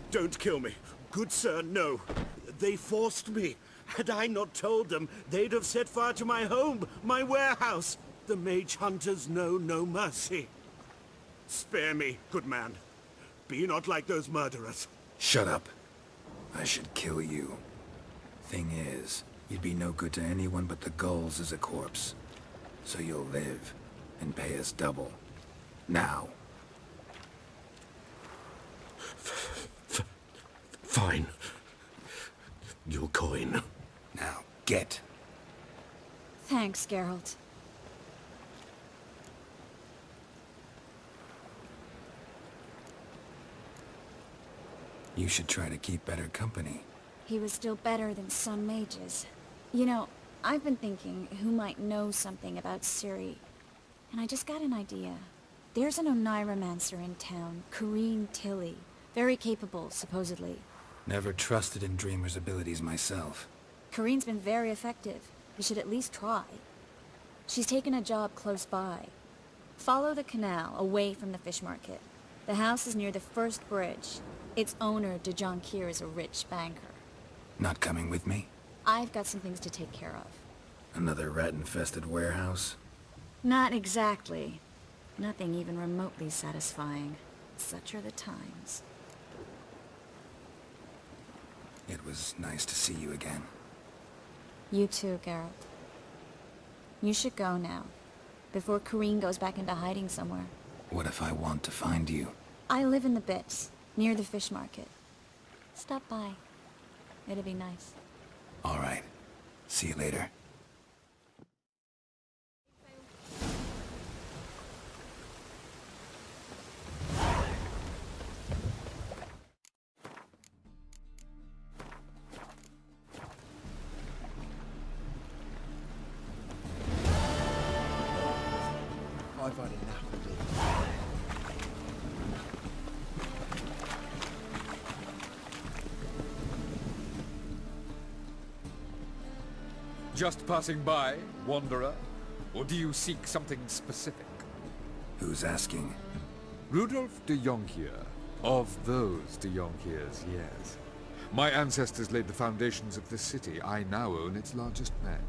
Don't kill me. Good sir, no. They forced me. Had I not told them, they'd have set fire to my home, my warehouse. The mage hunters know no mercy. Spare me, good man. Be not like those murderers. Shut up. I should kill you. Thing is, you'd be no good to anyone but the gulls as a corpse. So you'll live, and pay us double. Now. Fine. Your coin. Now, get. Thanks, Geralt. You should try to keep better company. He was still better than some mages. You know, I've been thinking who might know something about Ciri. And I just got an idea. There's an Oneiromancer in town, Corrine Tilly. Very capable, supposedly. Never trusted in Dreamer's abilities myself. Corrine's been very effective. You should at least try. She's taken a job close by. Follow the canal, away from the fish market. The house is near the first bridge. Its owner, de Jonquier, is a rich banker. Not coming with me? I've got some things to take care of. Another rat-infested warehouse? Not exactly. Nothing even remotely satisfying. Such are the times. It was nice to see you again. You too, Geralt. You should go now, before Corrine goes back into hiding somewhere. What if I want to find you? I live in the Bits, near the fish market. Stop by. It'll be nice. All right. See you later. I've had enough of it. Just passing by, wanderer? Or do you seek something specific? Who's asking? Rudolf de Jonquier. Of those de Jonquiers, yes. My ancestors laid the foundations of this city. I now own its largest bank.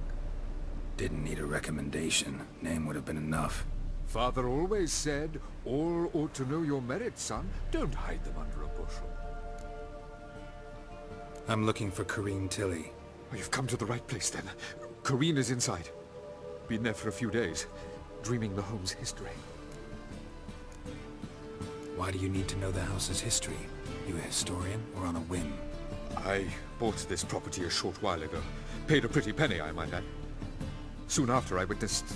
Didn't need a recommendation. Name would have been enough. Father always said, all ought to know your merits, son. Don't hide them under a bushel. I'm looking for Corrine Tilly. Oh, you've come to the right place, then. Corrine is inside. Been there for a few days, dreaming the home's history. Why do you need to know the house's history? You a historian, or on a whim? I bought this property a short while ago. Paid a pretty penny, I might add. Soon after, I witnessed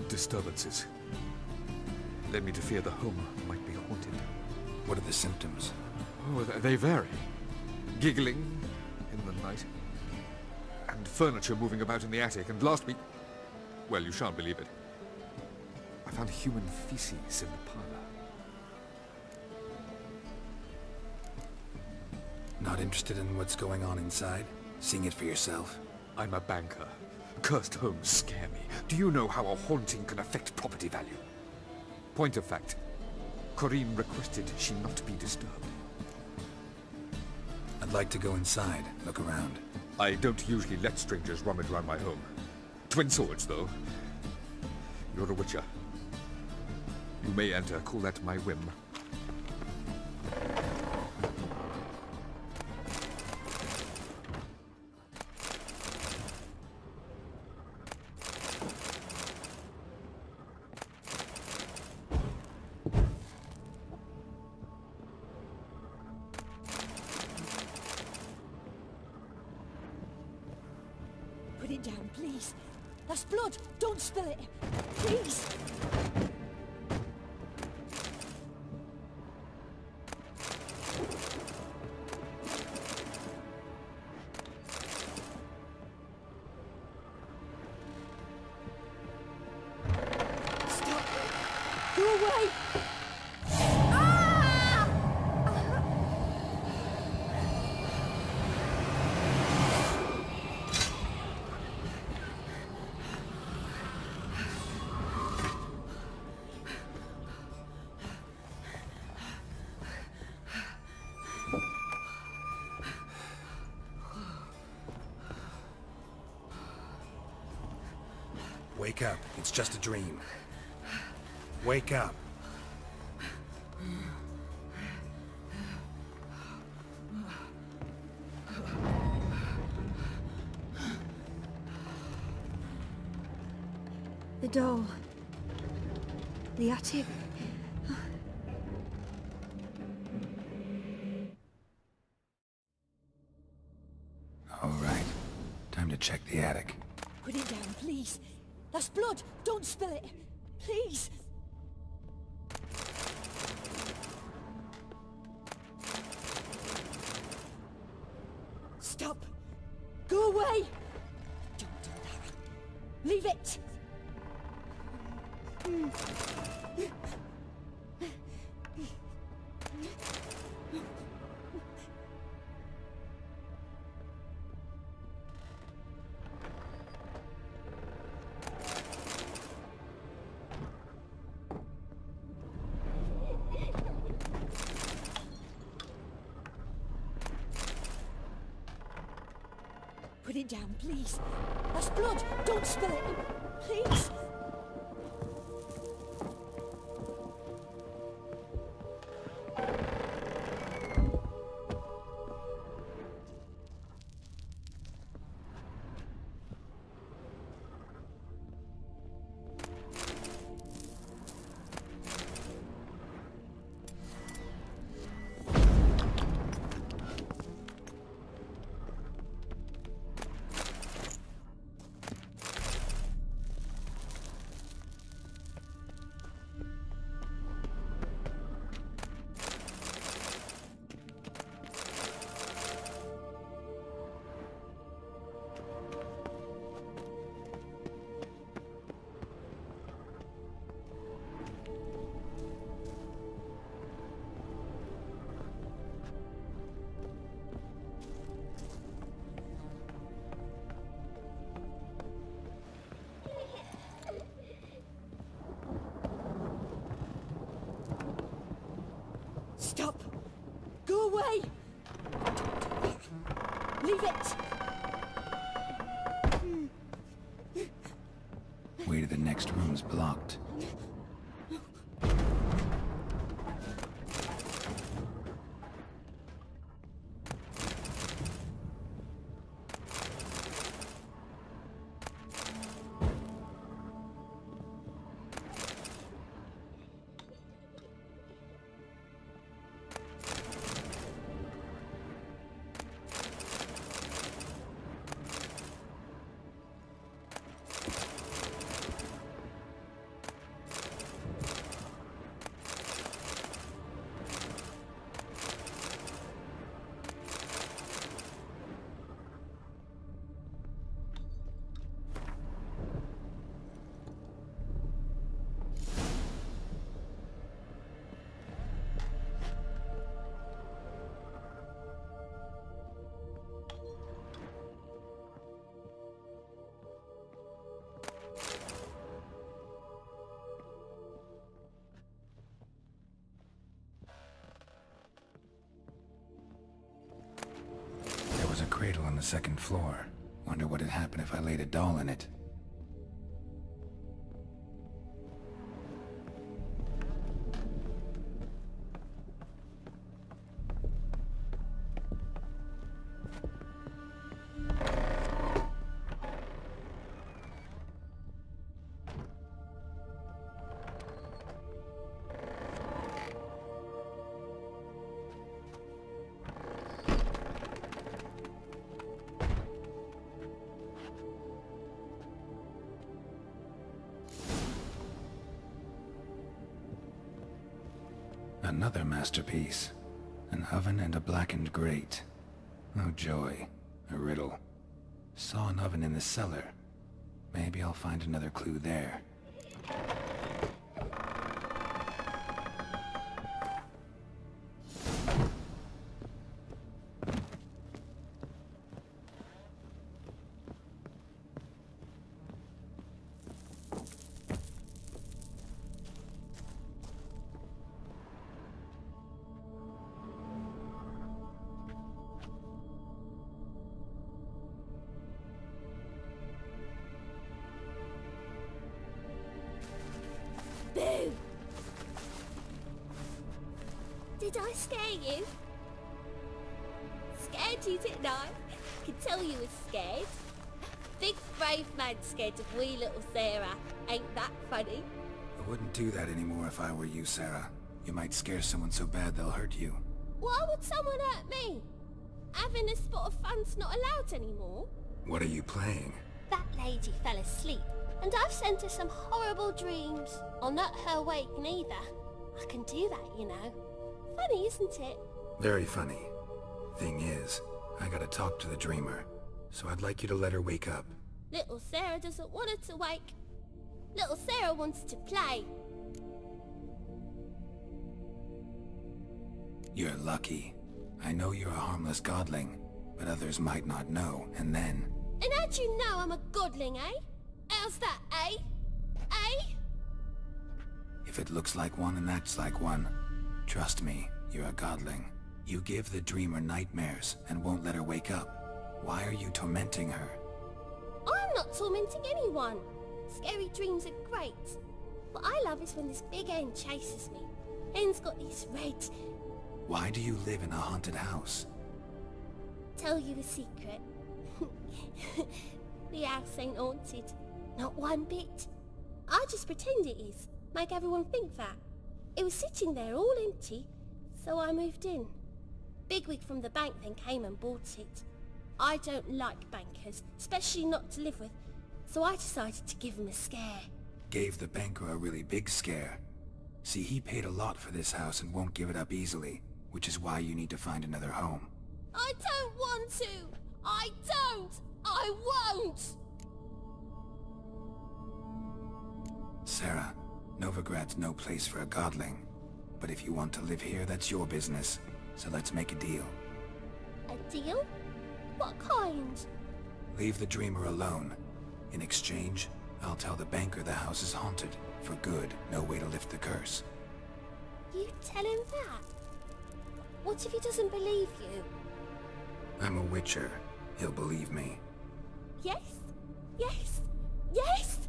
disturbances. Led me to fear the home might be haunted. What are the symptoms? Oh, they vary. Giggling in the night. And furniture moving about in the attic. And last week... well, you shan't believe it. I found human feces in the parlor. Not interested in what's going on inside? Seeing it for yourself? I'm a banker. Cursed homes scare me. Do you know how a haunting can affect property value? Point of fact, Corrine requested she not be disturbed. I'd like to go inside, look around. I don't usually let strangers rummage around my home. Twin swords, though. You're a witcher. You may enter, call that my whim. down, please. That's blood. Don't spill it. Please. Stop. Go away. Wake up. It's just a dream. Wake up. The doll. The attic. All right. Time to check the attic. Put it down, please. That's blood. Don't spill it. Please. Stop. Go away. Don't do that. Leave it. Put it down, please. That's blood. Don't spill it. Please. Stop. Go away. Leave it. Way to the next room's blocked. There was a cradle on the second floor. Wonder what'd happen if I laid a doll in it. Another masterpiece. An oven and a blackened grate. Oh joy. A riddle. Saw an oven in the cellar. Maybe I'll find another clue there. Boo! Did I scare you? Scared you, didn't I? I could tell you was scared. Big brave man scared of wee little Sarah. Ain't that funny? I wouldn't do that anymore if I were you, Sarah. You might scare someone so bad they'll hurt you. Why would someone hurt me? Having a spot of fun's not allowed anymore. What are you playing? That lady fell asleep, and I've sent her some horrible dreams. I'll not her awake neither. I can do that, you know. Funny, isn't it? Very funny. Thing is, I gotta talk to the dreamer, so I'd like you to let her wake up. Little Sarah doesn't want her to wake. Little Sarah wants to play. You're lucky. I know you're a harmless godling, but others might not know, and then... And how'd you know I'm a godling, eh? How's that, eh? Eh? If it looks like one and acts like one, trust me, you're a godling. You give the dreamer nightmares and won't let her wake up. Why are you tormenting her? I'm not tormenting anyone. Scary dreams are great. What I love is when this big hen chases me. Hen's got these red... Why do you live in a haunted house? Tell you a secret. The house ain't haunted. Not one bit. I just pretend it is. Make everyone think that. It was sitting there all empty, so I moved in. Bigwig from the bank then came and bought it. I don't like bankers, especially not to live with, so I decided to give him a scare. Gave the banker a really big scare. See, he paid a lot for this house and won't give it up easily, which is why you need to find another home. I don't want to! I don't! I won't! Sarah, Novigrad's no place for a godling. But if you want to live here, that's your business. So let's make a deal. A deal? What kind? Leave the dreamer alone. In exchange, I'll tell the banker the house is haunted. For good, no way to lift the curse. You tell him that? What if he doesn't believe you? I'm a witcher. He'll believe me. Yes? Yes? Yes!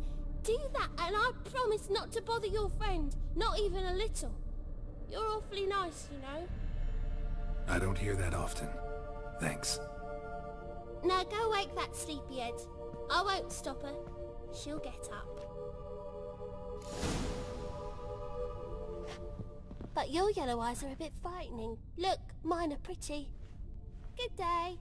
Do that and I promise not to bother your friend. Not even a little. You're awfully nice, you know. I don't hear that often. Thanks. Now go wake that sleepyhead. I won't stop her. She'll get up. But your yellow eyes are a bit frightening. Look, mine are pretty. Good day.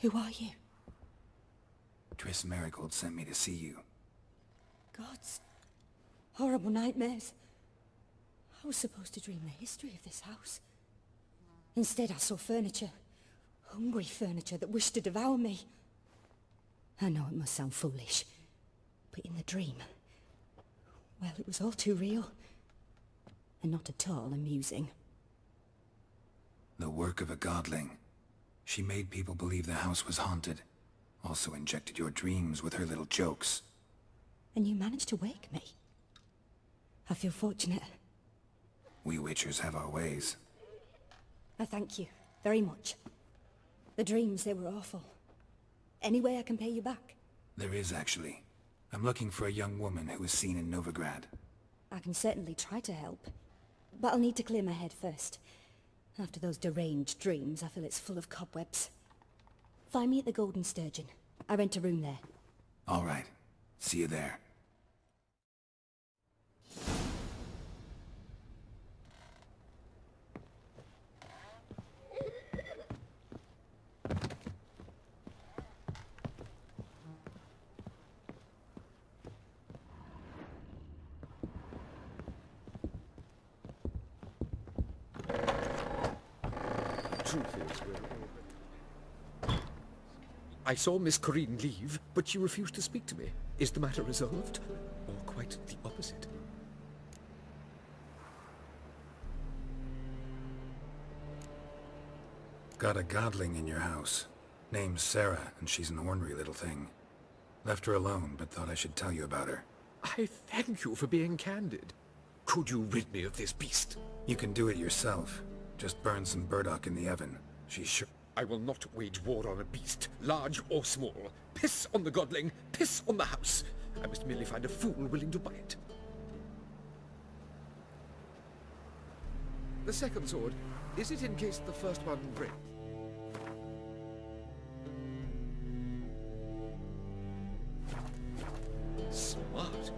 Who are you? Triss Marigold sent me to see you. Gods. Horrible nightmares. I was supposed to dream the history of this house. Instead I saw furniture. Hungry furniture that wished to devour me. I know it must sound foolish, but in the dream, well, it was all too real. And not at all amusing. The work of a godling. She made people believe the house was haunted. Also injected your dreams with her little jokes. And you managed to wake me. I feel fortunate. We witchers have our ways. I thank you very much. The dreams, they were awful. Any way I can pay you back? There is, actually. I'm looking for a young woman who was seen in Novigrad. I can certainly try to help. But I'll need to clear my head first. After those deranged dreams, I feel it's full of cobwebs. Find me at the Golden Sturgeon. I rent a room there. All right. See you there. I saw Miss Corinne leave, but she refused to speak to me. Is the matter resolved? Or quite the opposite? Got a godling in your house. Name's Sarah, and she's an ornery little thing. Left her alone, but thought I should tell you about her. I thank you for being candid. Could you rid me of this beast? You can do it yourself. Just burn some burdock in the oven. She's sure... I will not wage war on a beast, large or small. Piss on the godling, piss on the house. I must merely find a fool willing to buy it. The second sword, is it in case the first one breaks? Smart.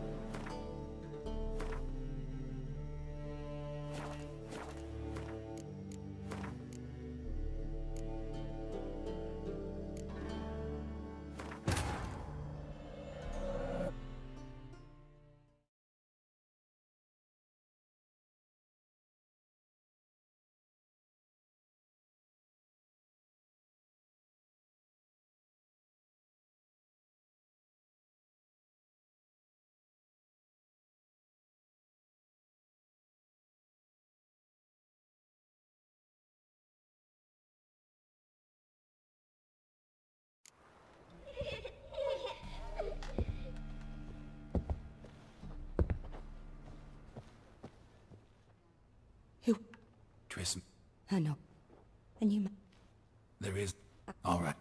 Who? Tris... I know. And you... There is... All right.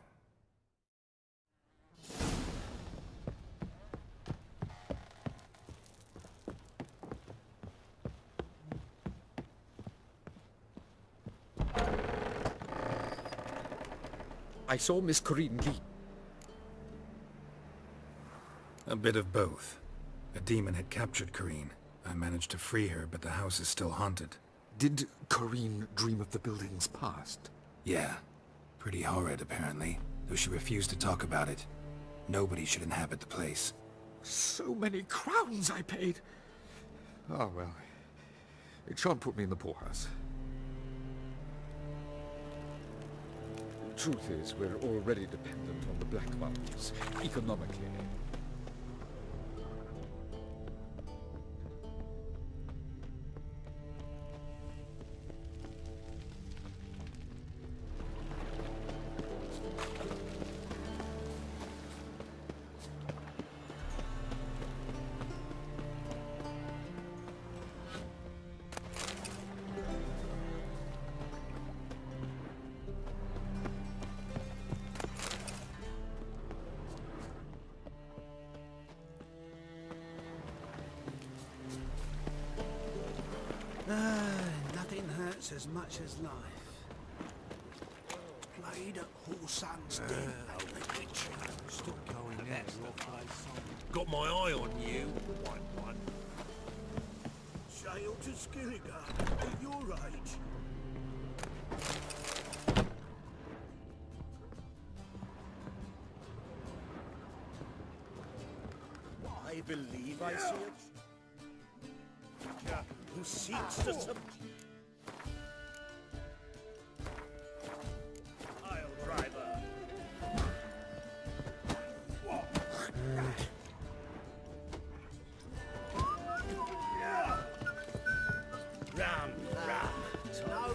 I saw Miss Corinne leave. A bit of both. A demon had captured Corinne. I managed to free her, but the house is still haunted. Did Corinne dream of the building's past? Yeah. Pretty horrid, apparently, though she refused to talk about it. Nobody should inhabit the place. So many crowns I paid! Ah, well. It shan't put me in the poorhouse. The truth is, we're already dependent on the black ones, economically. Nothing hurts as much as life. Played at Horsan's Den. Stop going there. Got my eye on you, one. Sail to Skilligan at your age. I believe I see it. Who seeks to I'll drive her. Round. No.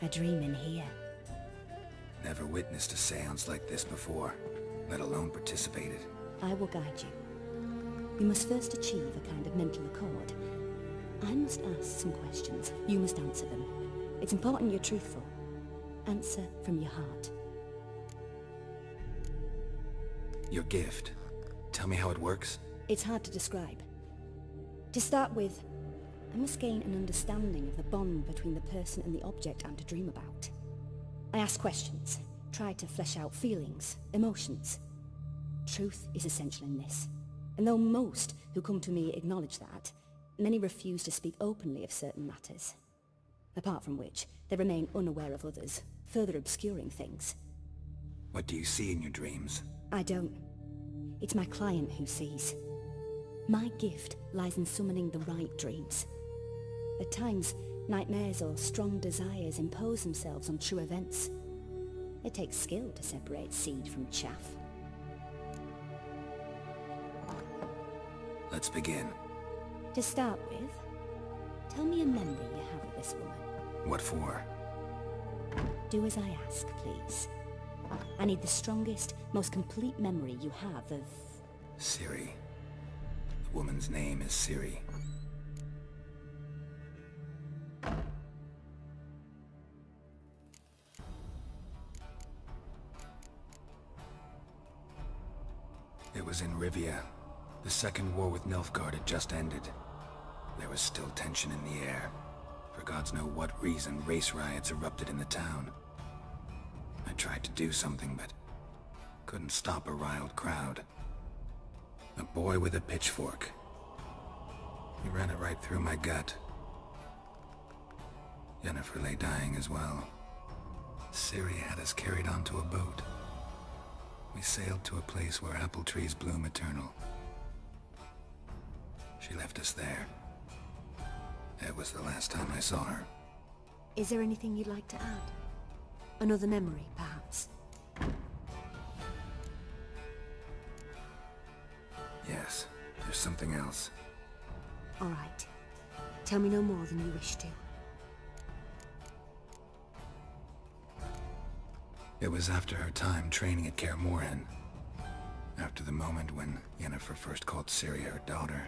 a dream in here. Never witnessed a seance like this before, let alone participated. I will guide you. You must first achieve a kind of mental accord. I must ask some questions. You must answer them. It's important you're truthful. Answer from your heart. Your gift. Tell me how it works. It's hard to describe. To start with, I must gain an understanding of the bond between the person and the object I'm to dream about. I ask questions, try to flesh out feelings, emotions. Truth is essential in this. And though most who come to me acknowledge that, many refuse to speak openly of certain matters. Apart from which, they remain unaware of others, further obscuring things. What do you see in your dreams? I don't. It's my client who sees. My gift lies in summoning the right dreams. At times, nightmares or strong desires impose themselves on true events. It takes skill to separate seed from chaff. Let's begin. To start with, tell me a memory you have of this woman. What for? Do as I ask, please. I need the strongest, most complete memory you have of... Ciri. The woman's name is Ciri. It was in Rivia. The second war with Nilfgaard had just ended. There was still tension in the air. For gods know what reason, race riots erupted in the town. I tried to do something, but couldn't stop a riled crowd. A boy with a pitchfork. He ran it right through my gut. Yennefer lay dying as well. Ciri had us carried onto a boat. We sailed to a place where apple trees bloom eternal. She left us there. That was the last time I saw her. Is there anything you'd like to add? Another memory, perhaps? Yes, there's something else. All right. Tell me no more than you wish to. It was after her time training at Kaer Morhen. After the moment when Yennefer first called Ciri her daughter.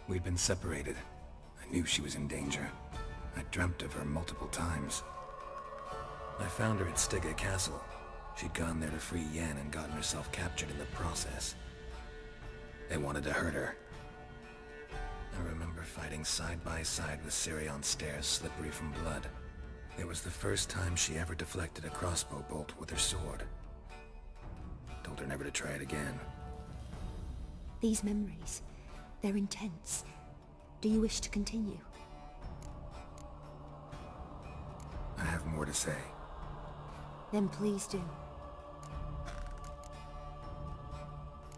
We'd been separated. I knew she was in danger. I dreamt of her multiple times. I found her at Stygga Castle. She'd gone there to free Yen and gotten herself captured in the process. They wanted to hurt her. I remember fighting side by side with Ciri on stairs slippery from blood. It was the first time she ever deflected a crossbow bolt with her sword. Told her never to try it again. These memories, they're intense. Do you wish to continue? I have more to say. Then please do.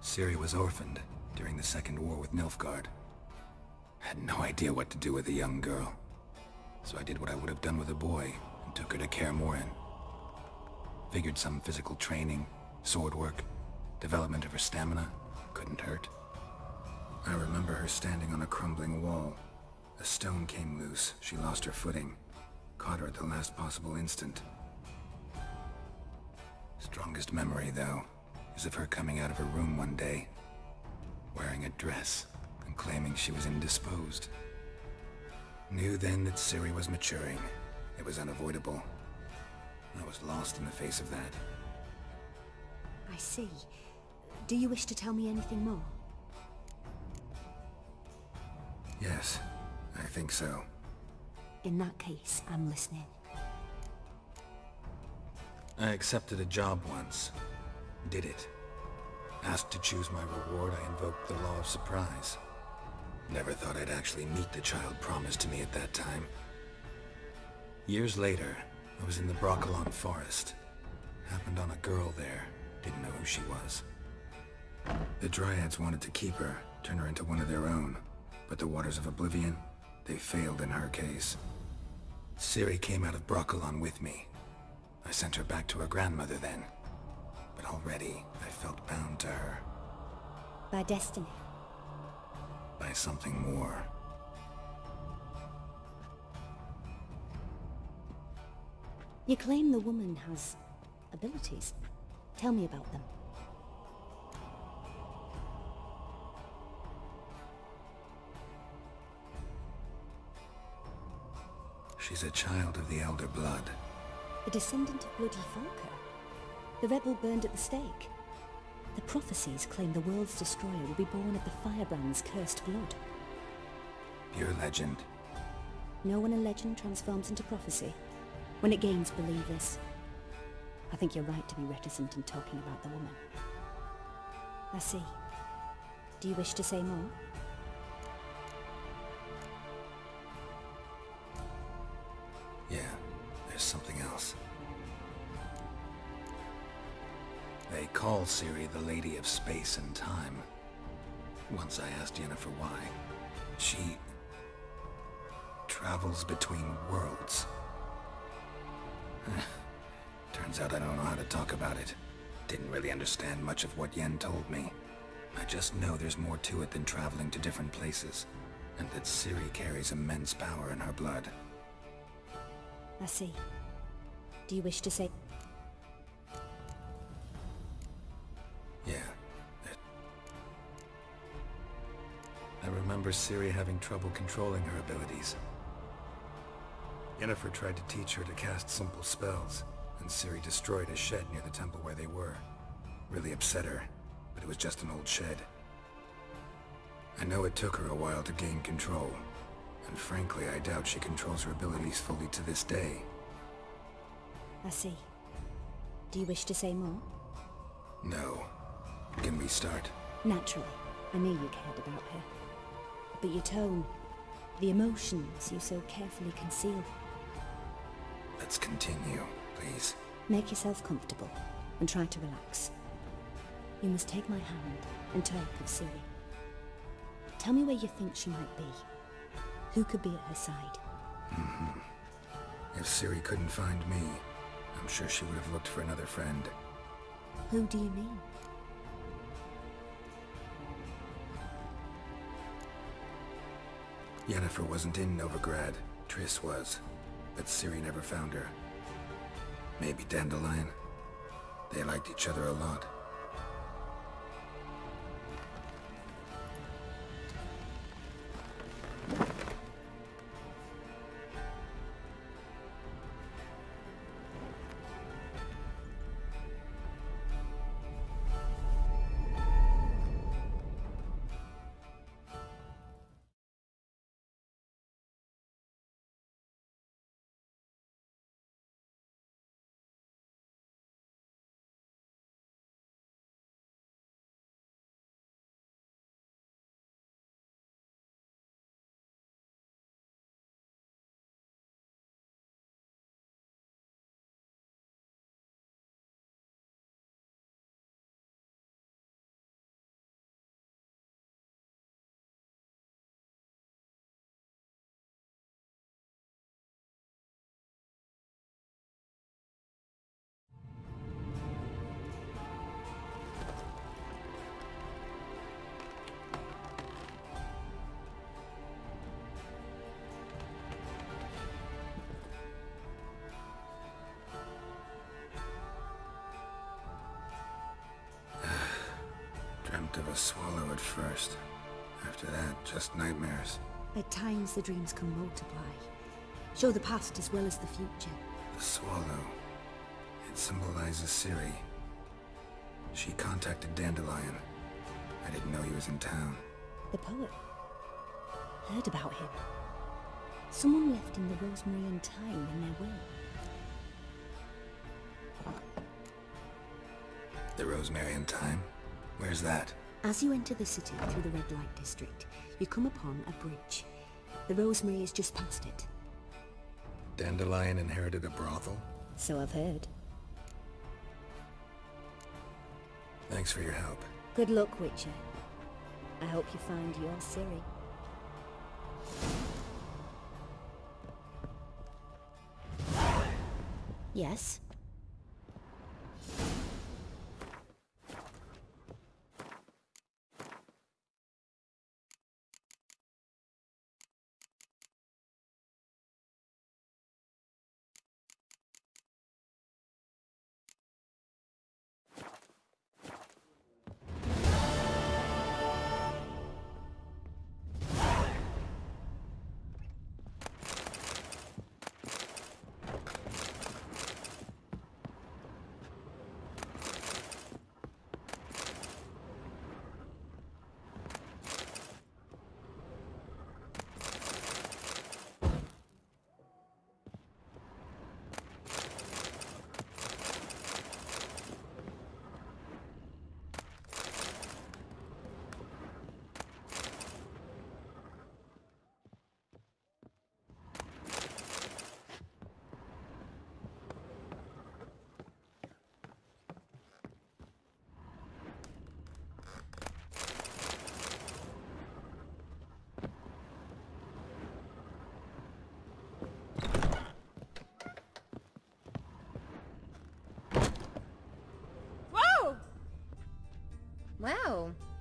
Ciri was orphaned during the Second War with Nilfgaard. Had no idea what to do with a young girl. So I did what I would have done with a boy and took her to Kaer Morhen. Figured some physical training, sword work, development of her stamina couldn't hurt. I remember her standing on a crumbling wall. A stone came loose, she lost her footing. Caught her at the last possible instant. Strongest memory, though, is of her coming out of her room one day, wearing a dress and claiming she was indisposed. Knew then that Ciri was maturing. It was unavoidable. I was lost in the face of that. I see. Do you wish to tell me anything more? Yes, I think so. In that case, I'm listening. I accepted a job once. Did it. Asked to choose my reward, I invoked the law of surprise. Never thought I'd actually meet the child promised to me at that time. Years later, I was in the Broccolon forest. Happened on a girl there. Didn't know who she was. The Dryads wanted to keep her, turn her into one of their own. But the Waters of Oblivion, they failed in her case. Ciri came out of Broccolon with me. I sent her back to her grandmother then. But already, I felt bound to her. By destiny? By something more. You claim the woman has abilities. Tell me about them. She's a child of the Elder Blood. A descendant of Bloody Falker. The rebel burned at the stake. The prophecies claim the world's destroyer will be born of the Firebrand's cursed blood. Pure legend. Know when a legend transforms into prophecy? When it gains believers. I think you're right to be reticent in talking about the woman. I see. Do you wish to say more? Yeah, there's something else. They call Ciri the Lady of Space and Time. Once I asked Yennefer why. She travels between worlds. Turns out I don't know how to talk about it. Didn't really understand much of what Yen told me. I just know there's more to it than traveling to different places, and that Ciri carries immense power in her blood. I see. Do you wish to say... Yeah. I remember Ciri having trouble controlling her abilities. Yennefer tried to teach her to cast simple spells, and Ciri destroyed a shed near the temple where they were. Really upset her, but it was just an old shed. I know it took her a while to gain control, and frankly I doubt she controls her abilities fully to this day. I see. Do you wish to say more? No. Can we start? Naturally. I knew you cared about her. But your tone, the emotions you so carefully conceal. Let's continue, please. Make yourself comfortable, and try to relax. You must take my hand and talk of Ciri. Tell me where you think she might be. Who could be at her side? If Ciri couldn't find me, I'm sure she would have looked for another friend. Who do you mean? Yennefer wasn't in Novigrad. Triss was. But Ciri never found her. Maybe Dandelion? They liked each other a lot. Dreamt of a swallow at first. After that, just nightmares. At times the dreams can multiply. Show the past as well as the future. The swallow. It symbolizes Ciri. She contacted Dandelion. I didn't know he was in town. The poet. Heard about him. Someone left him the rosemary and thyme in their will. The rosemary and thyme? Where's that? As you enter the city through the red light district, you come upon a bridge. The rosemary is just past it. Dandelion inherited a brothel? So I've heard. Thanks for your help. Good luck, Witcher. I hope you find your Ciri. Yes?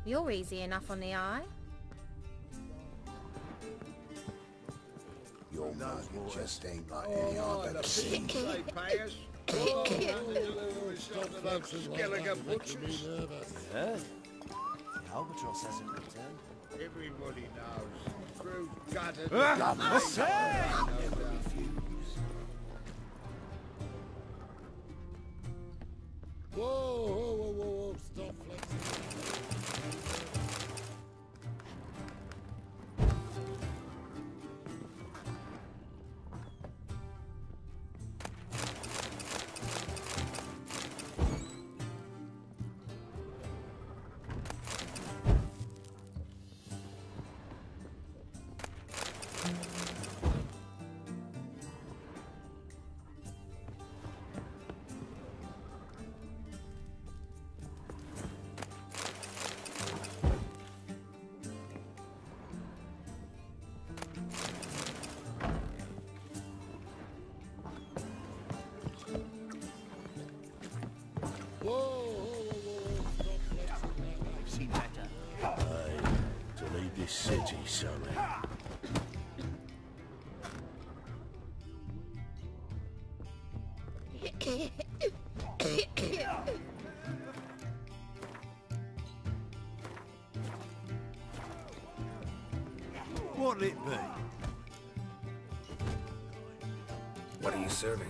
You're easy enough on the eye. Your mug just ain't like any I've ever seen. Yeah? The albatross hasn't returned. Everybody knows. Through gutters. Whoa, whoa, whoa, whoa, whoa, stop flexing. To leave this city somehow. What'll it be? What are you serving?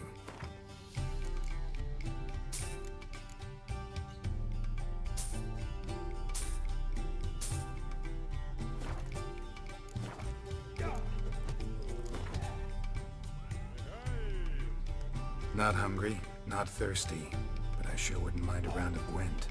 Not hungry, not thirsty, but I sure wouldn't mind a round of Gwent.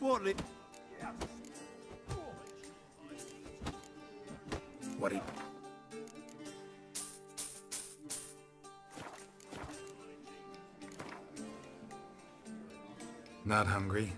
What the... What he... Not hungry.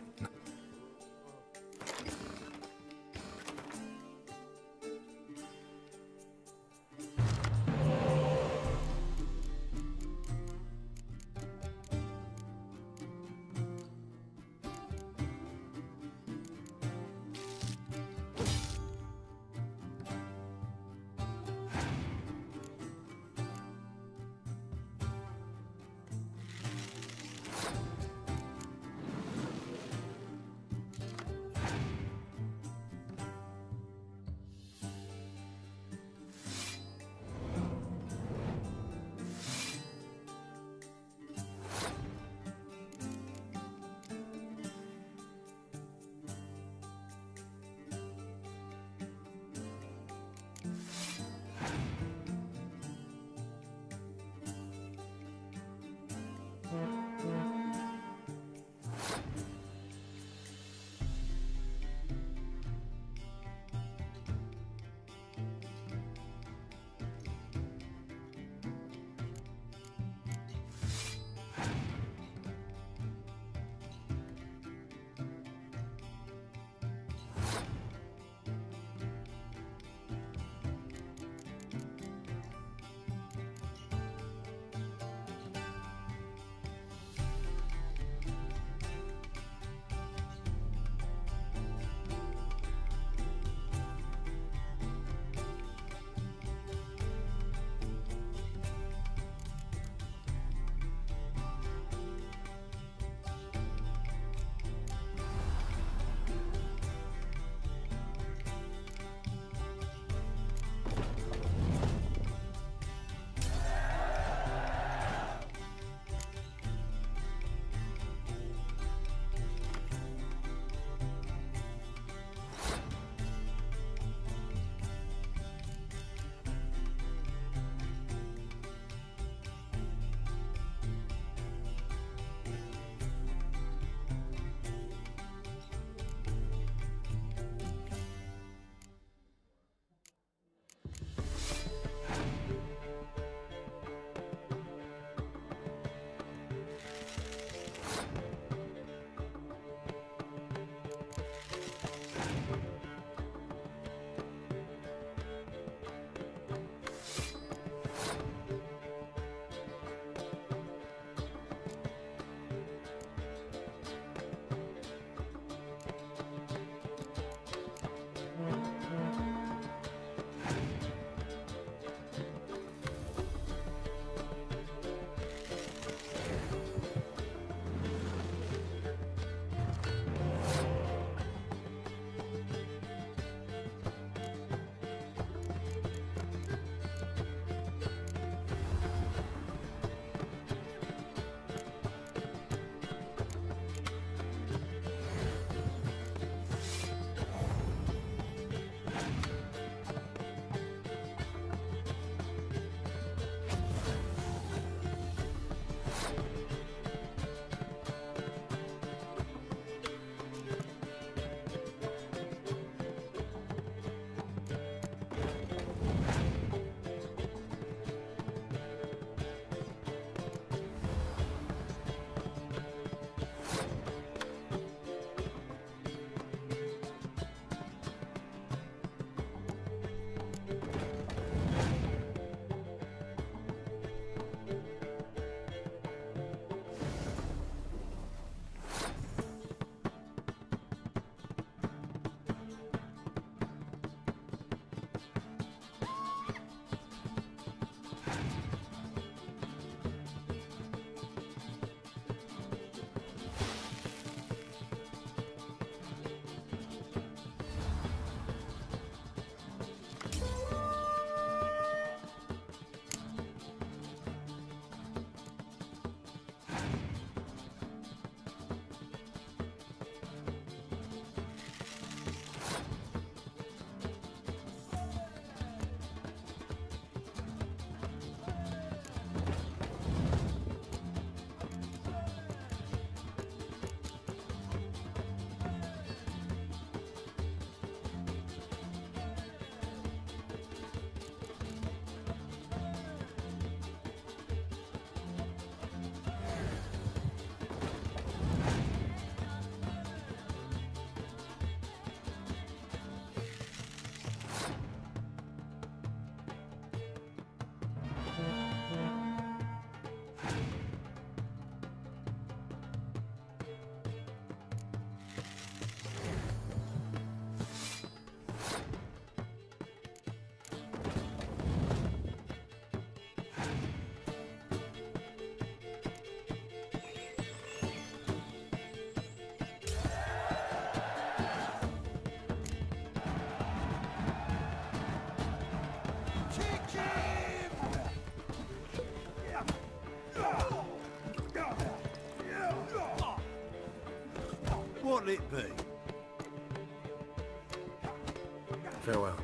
Farewell.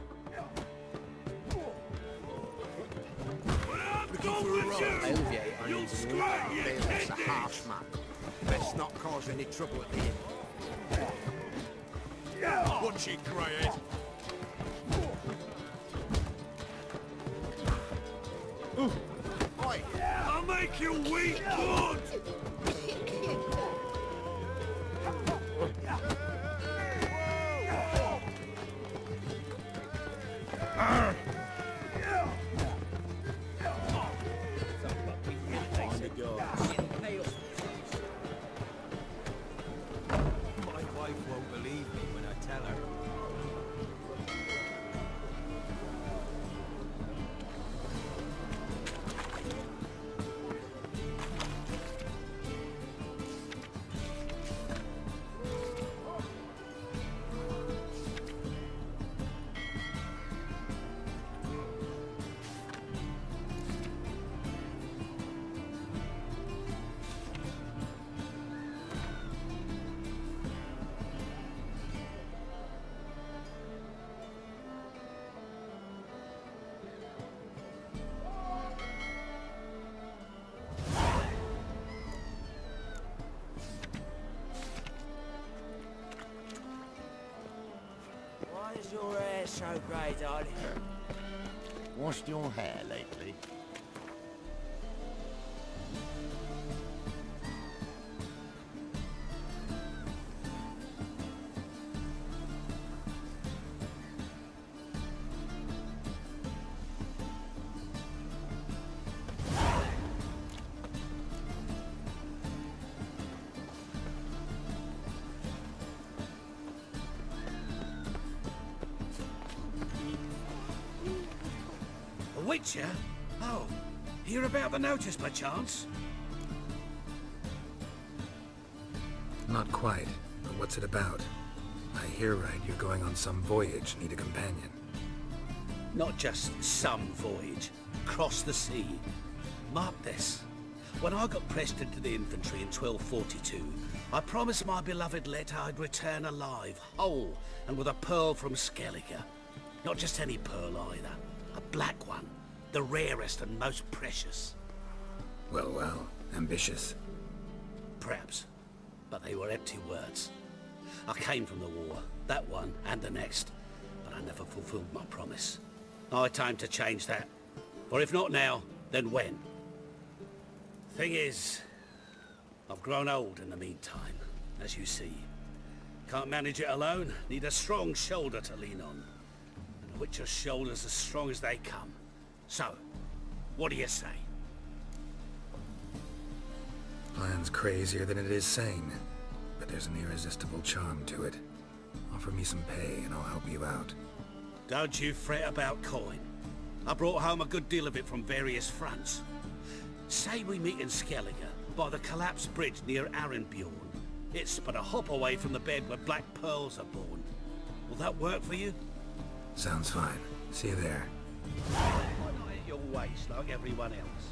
Looking for a ride? You scrap, you That's a harsh man. Best not cause any trouble at the inn. Watch it, greyhead. Oi! I'll make you weak blood! My wife won't believe me when I tell her. Why is your hair so grey, darling? Washed your hair lately? A Witcher? Oh, hear about the notice by chance? Not quite, but what's it about? I hear right, you're going on some voyage, need a companion. Not just some voyage. Across the sea. Mark this. When I got pressed into the infantry in 1242, I promised my beloved Letta I'd return alive, whole, and with a pearl from Skellige. Not just any pearl either. A black one. The rarest and most precious. Well, well, ambitious. Perhaps. But they were empty words. I came from the war, that one and the next, but I never fulfilled my promise. High time to change that. For if not now, then when? Thing is, I've grown old in the meantime, as you see. Can't manage it alone, need a strong shoulder to lean on. And a Witcher's shoulder's as strong as they come. So, what do you say? Plan's crazier than it is sane, but there's an irresistible charm to it. Offer me some pay and I'll help you out. Don't you fret about coin. I brought home a good deal of it from various fronts. Say we meet in Skellige, by the collapsed bridge near Arenbjorn. It's but a hop away from the bed where black pearls are born. Will that work for you? Sounds fine. See you there. Why not at your waist like everyone else?